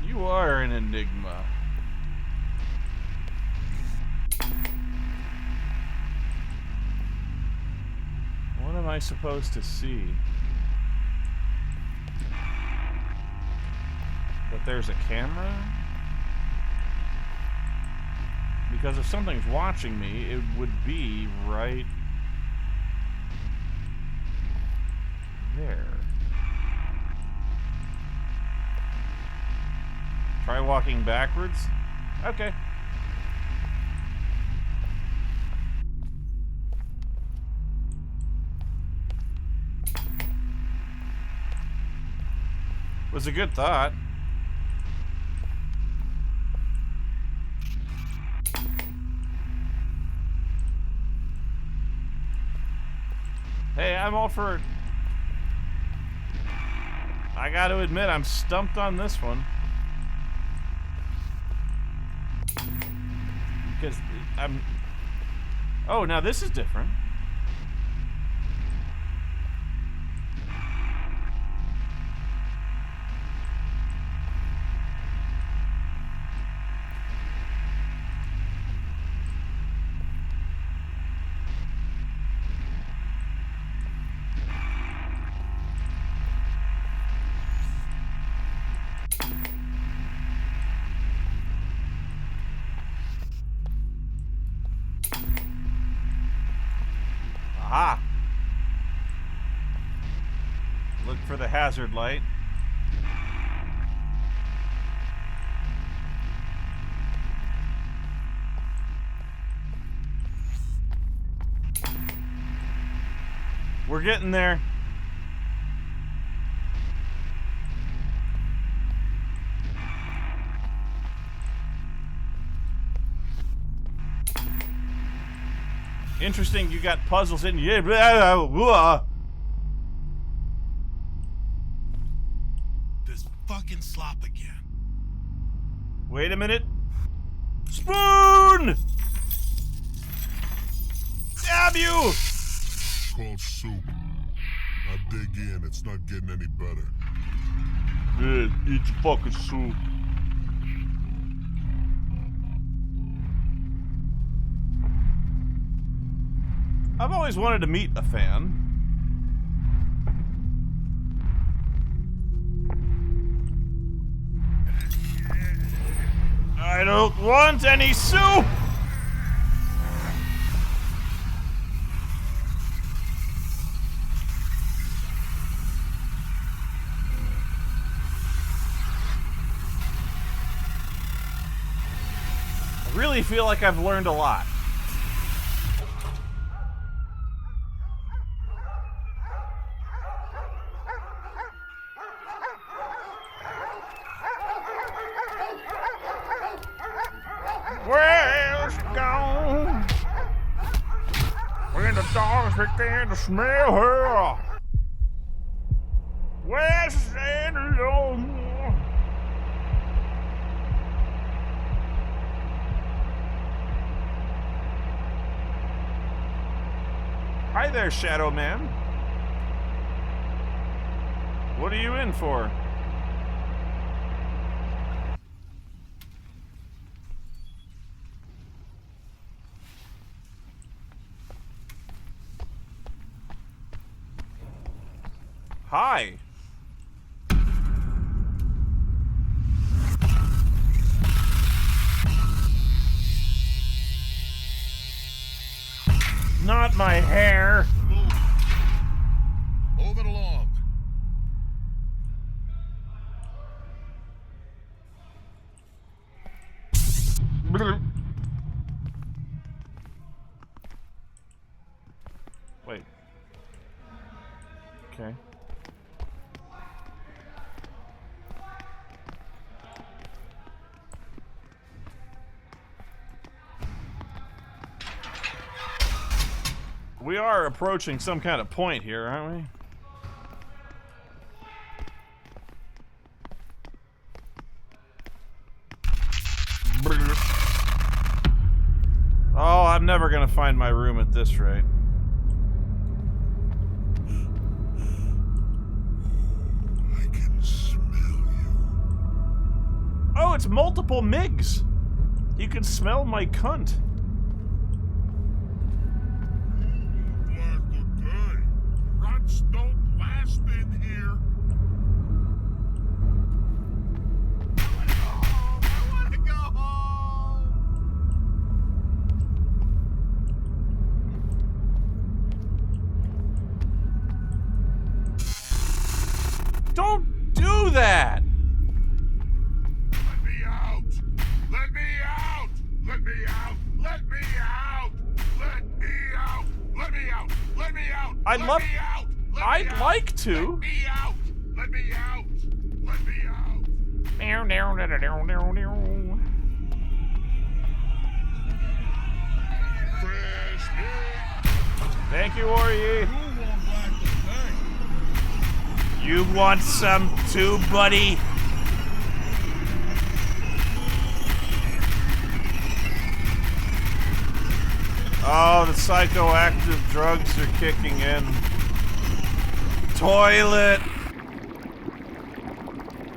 You are an enigma. What am I supposed to see? That there's a camera? Because if something's watching me, it would be right there. Try walking backwards? Okay. Was a good thought. Hey, I'm all for... I gotta admit, I'm stumped on this one. Because I'm... Oh, now this is different. Aha! Look for the hazard light. We're getting there. Interesting, you got puzzles in here. This fucking slop again. Wait a minute. Spoon! Stab you! It's called soup. Now dig in, it's not getting any better. Yeah, eat your fucking soup. I've always wanted to meet a fan. I don't want any soup! I really feel like I've learned a lot. Where's she gone? When the dogs begin to smell her, where's she standing alone? Hi there, Shadow Man. What are you in for? Hi. Not my hair. Move it along. Wait. Okay. We are approaching some kind of point here, aren't we? Oh, I'm never gonna find my room at this rate. I can smell you. Oh, it's multiple MIGs. You can smell my cunt. Runs don't last in here. I want to go home. I'd like to. Let me out! Let me out! Let me out! Thank you, Ori. You want some too, buddy? Oh, the psychoactive drugs are kicking in. Toilet!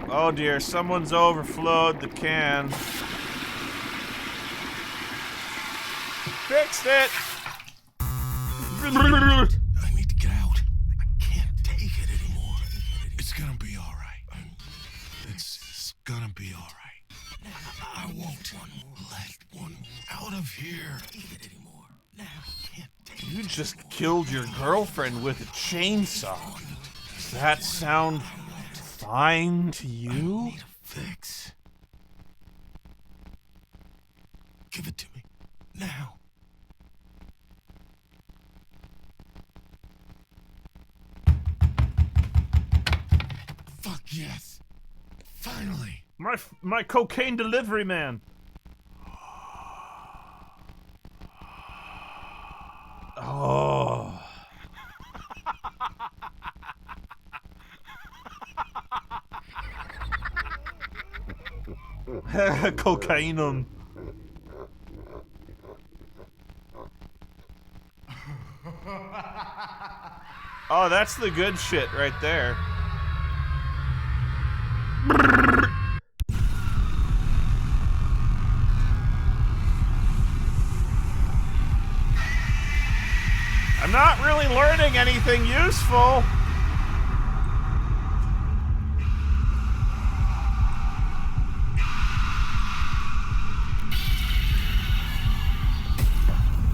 Oh dear, someone's overflowed the can. Fixed it! I need to get out. I can't take it anymore. It's gonna be alright. It's gonna be alright. I won't let one out of here. You just killed your girlfriend with a chainsaw. Does that sound fine to you? Fix. Give it to me. Now. Fuck yes. Finally. My cocaine delivery man. Oh. Cocaine. Oh, that's the good shit right there. I'm not really learning anything useful.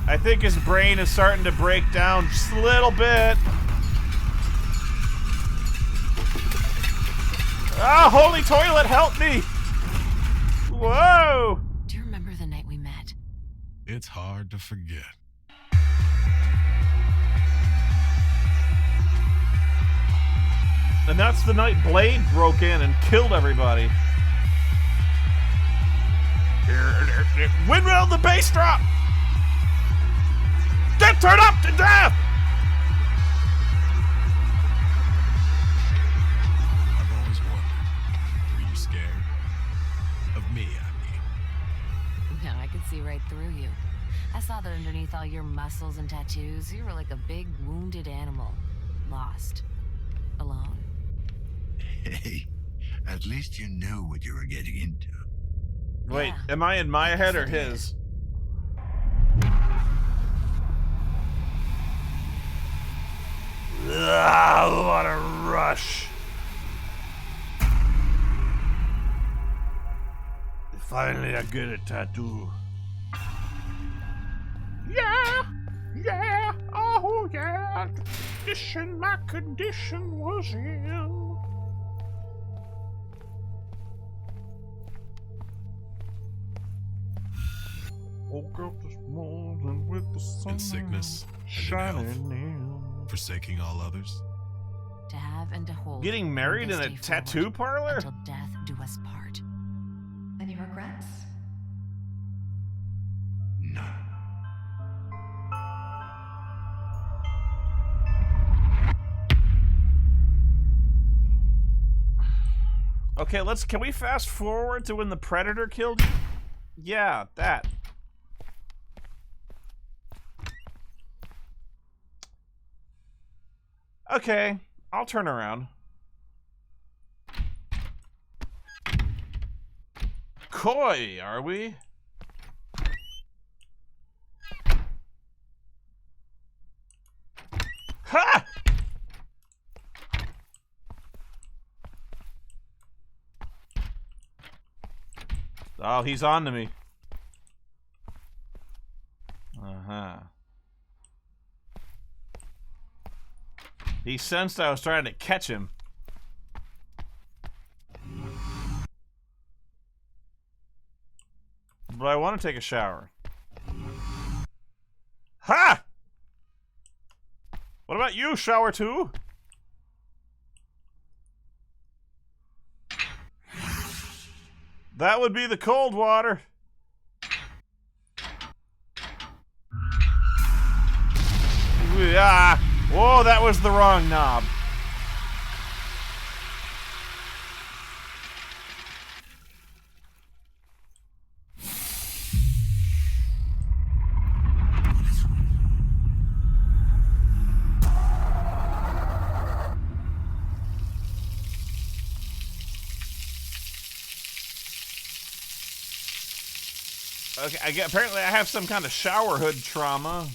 I think his brain is starting to break down just a little bit. Ah, holy toilet, help me! Whoa! Do you remember the night we met? It's hard to forget. And that's the night Blade broke in and killed everybody. Windmill the bass drop! Get turned up to death! I've always wondered, were you scared? Of me, I mean. No, I could see right through you. I saw that underneath all your muscles and tattoos, you were like a big wounded animal. Lost. Alone. Hey, at least you knew what you were getting into. Wait, Yeah. am I in my head or his? Ah, what a rush. Finally, I get a tattoo. Yeah, oh yeah, the condition my condition was in. Woke up this morning with the sun In sickness and in shining health, in. forsaking all others. To have and to hold. Getting married from in a this day tattoo forward, parlor? Until death do us part. Any regrets? None. Okay, can we fast forward to when the Predator killed you? Yeah, that. Okay, I'll turn around. Coy, are we? Ha! Oh, he's on to me. Uh-huh. He sensed I was trying to catch him. But I want to take a shower. Ha! What about you, shower 2? That would be the cold water. Ah! Whoa, that was the wrong knob. Okay, apparently I have some kind of shower hood trauma.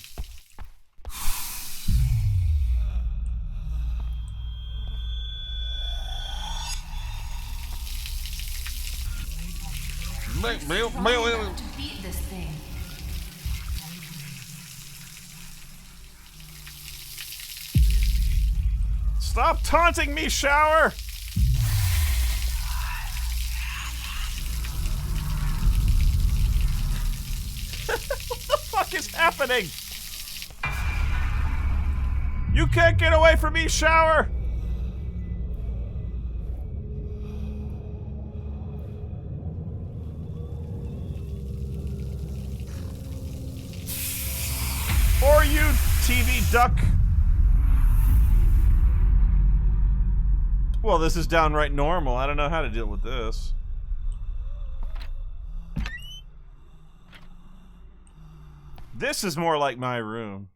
To beat this thing. Stop taunting me, shower! What the fuck is happening? You can't get away from me, shower! Or you, TV duck. Well, this is downright normal. I don't know how to deal with this. This is more like my room.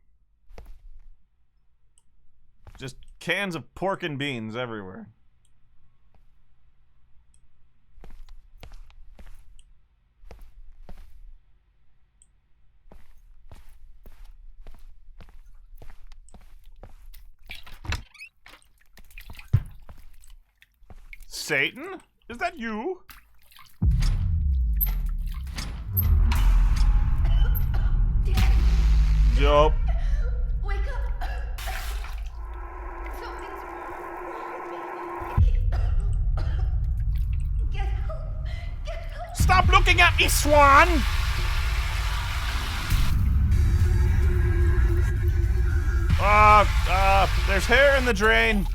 Just cans of pork and beans everywhere. Satan? Is that you? Yup. Wake up. Something's wrong with me. Get help. Get help. Stop looking at me, Swan! There's hair in the drain.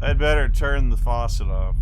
I'd better turn the faucet off.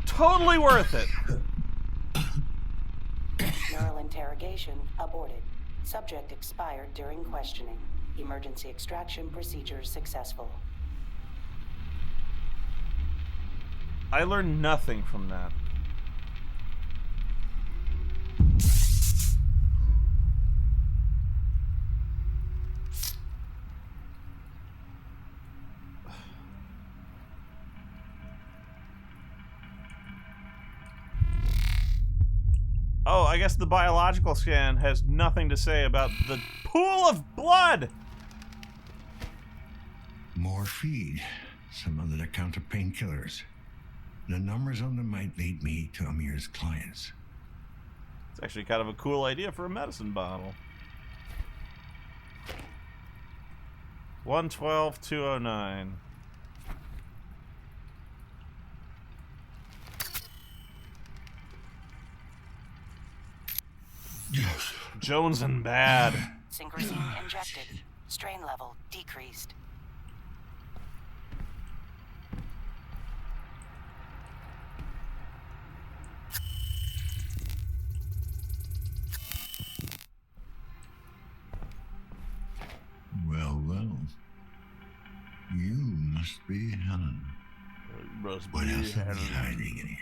Totally worth it. Neural interrogation aborted. Subject expired during questioning. Emergency extraction procedures successful. I learned nothing from that. Oh, I guess the biological scan has nothing to say about the pool of blood! More feed. Some over-the-counter painkillers. The numbers on them might lead me to Amir's clients. It's actually kind of a cool idea for a medicine bottle. 112-209. Yes. Jones and bad. Synchrosine injected. Strain level decreased. Well, well. You must be Helen. What else are you hiding in here?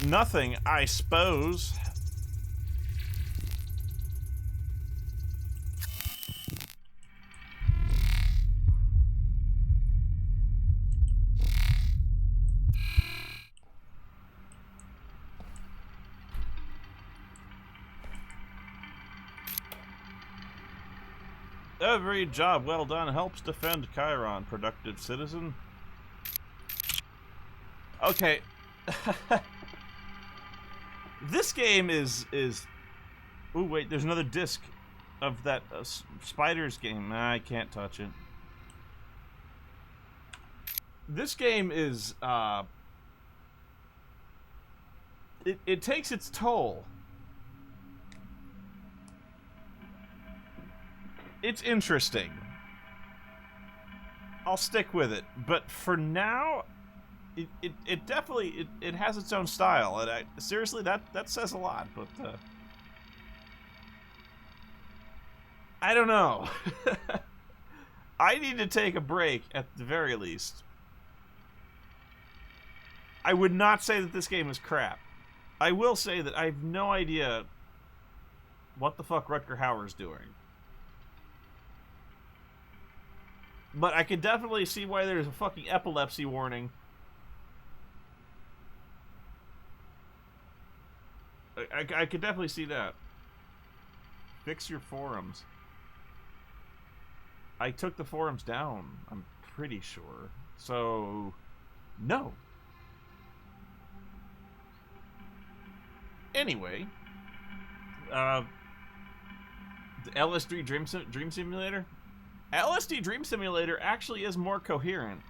Nothing, I suppose. Every job well done helps defend Chiron, productive citizen. Okay. This game is... Ooh, wait, there's another disc of that Spiders game. Nah, I can't touch it. This game is, It takes its toll. It's interesting. I'll stick with it. But for now, it definitely it has its own style. And seriously, that says a lot. But I don't know. I need to take a break at the very least. I would not say that this game is crap. I will say that I have no idea what the fuck Rutger Hauer's doing. But I could definitely see why there's a fucking epilepsy warning. I could definitely see that. Fix your forums. I took the forums down, I'm pretty sure. So, no. Anyway, the LSD Dream Simulator? LSD Dream Simulator actually is more coherent.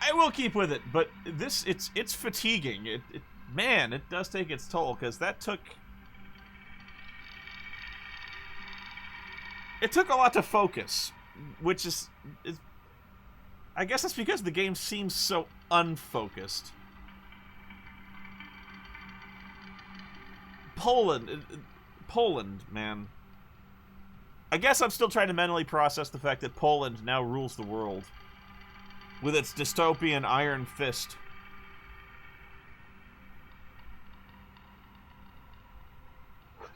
I will keep with it, but this it's fatiguing. Man, it does take its toll, because it took a lot to focus, which is I guess it's because the game seems so unfocused. Poland, man. I guess I'm still trying to mentally process the fact that Poland now rules the world with its dystopian iron fist.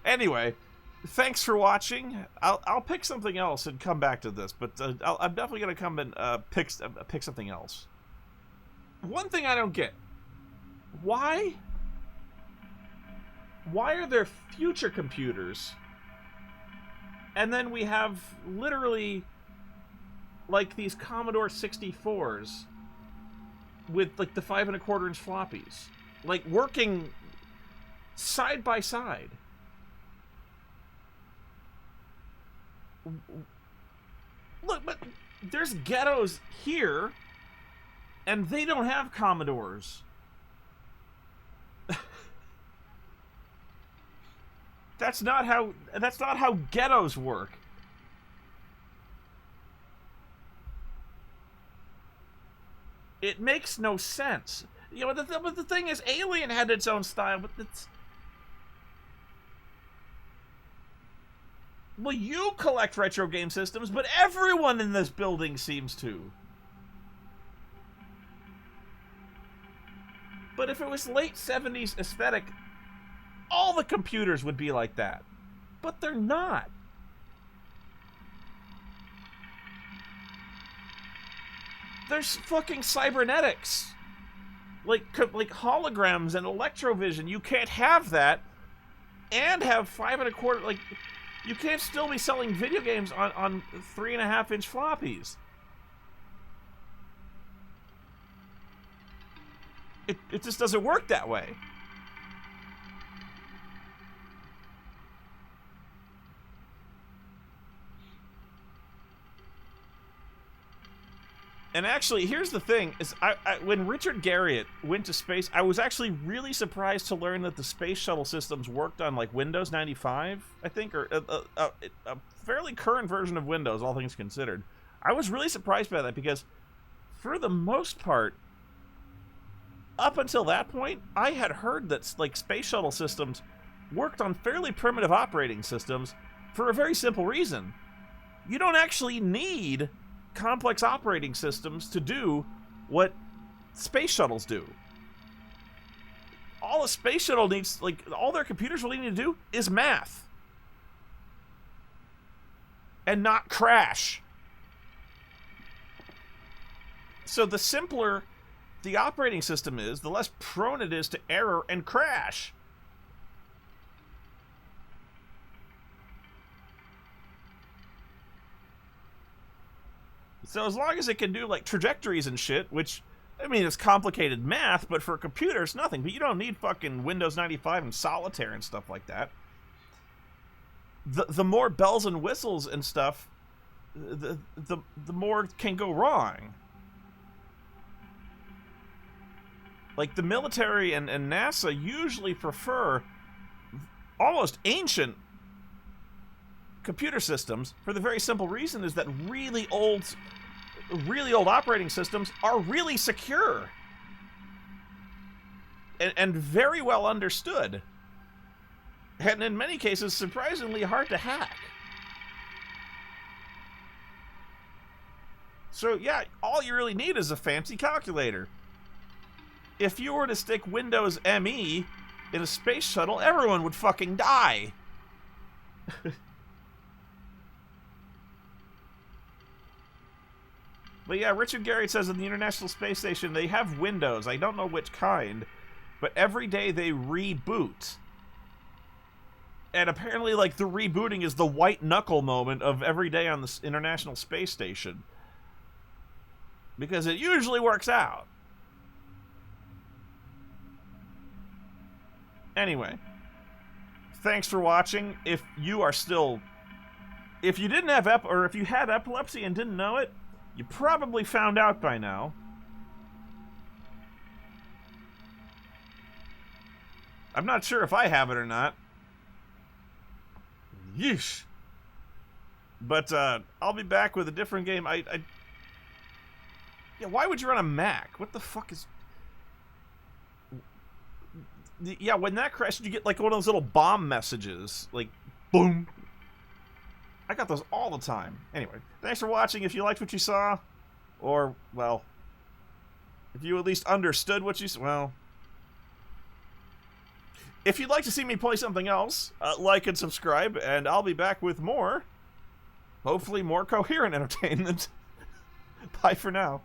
Anyway, thanks for watching. I'll pick something else and come back to this, but I'm definitely gonna come and pick something else. One thing I don't get: why are there future computers, and then we have literally like these Commodore 64s with like the 5 1/4-inch floppies, like working side by side? Look, but there's ghettos here, and they don't have Commodores. That's not how ghettos work. It makes no sense. You know, but the thing is, Alien had its own style, but it's... Well, you collect retro game systems, but everyone in this building seems to. But if it was late 70s aesthetic, all the computers would be like that. But they're not. There's fucking cybernetics. Like holograms and electrovision. You can't have that and have 5 1/4... Like, you can't still be selling video games on 3 1/2-inch floppies. It just doesn't work that way. And actually, here's the thing, is when Richard Garriott went to space, I was actually really surprised to learn that the space shuttle systems worked on, like, Windows 95, I think, or a fairly current version of Windows, all things considered. I was really surprised by that, because for the most part, up until that point, I had heard that, like, space shuttle systems worked on fairly primitive operating systems for a very simple reason. You don't actually need complex operating systems to do what space shuttles do. All a space shuttle needs, like, all their computers really need to do is math. And not crash. So the simpler the operating system is, the less prone it is to error and crash. So as long as it can do, like, trajectories and shit, which, I mean, it's complicated math, but for a computer, it's nothing. But you don't need fucking Windows 95 and Solitaire and stuff like that. The more bells and whistles and stuff, the more can go wrong. Like, the military and NASA usually prefer almost ancient computer systems for the very simple reason is that really old operating systems are really secure and very well understood, and in many cases surprisingly hard to hack. So yeah, all you really need is a fancy calculator. If you were to stick Windows ME in a space shuttle, everyone would fucking die. But yeah, Richard Garrett says in the International Space Station, they have Windows. I don't know which kind, but every day they reboot. And apparently, like, the rebooting is the white knuckle moment of every day on the International Space Station. Because it usually works out. Anyway, thanks for watching. If you are still... If you didn't have or if you had epilepsy and didn't know it, you probably found out by now. I'm not sure if I have it or not. Yeesh. But I'll be back with a different game. Yeah, why would you run a Mac? What the fuck is... Yeah, when that crashed, you get like one of those little bomb messages. Like, boom. I got those all the time. Anyway, thanks for watching. If you liked what you saw, or, well, if you at least understood what you saw, well, if you'd like to see me play something else, like and subscribe, and I'll be back with more, hopefully more coherent entertainment. Bye for now.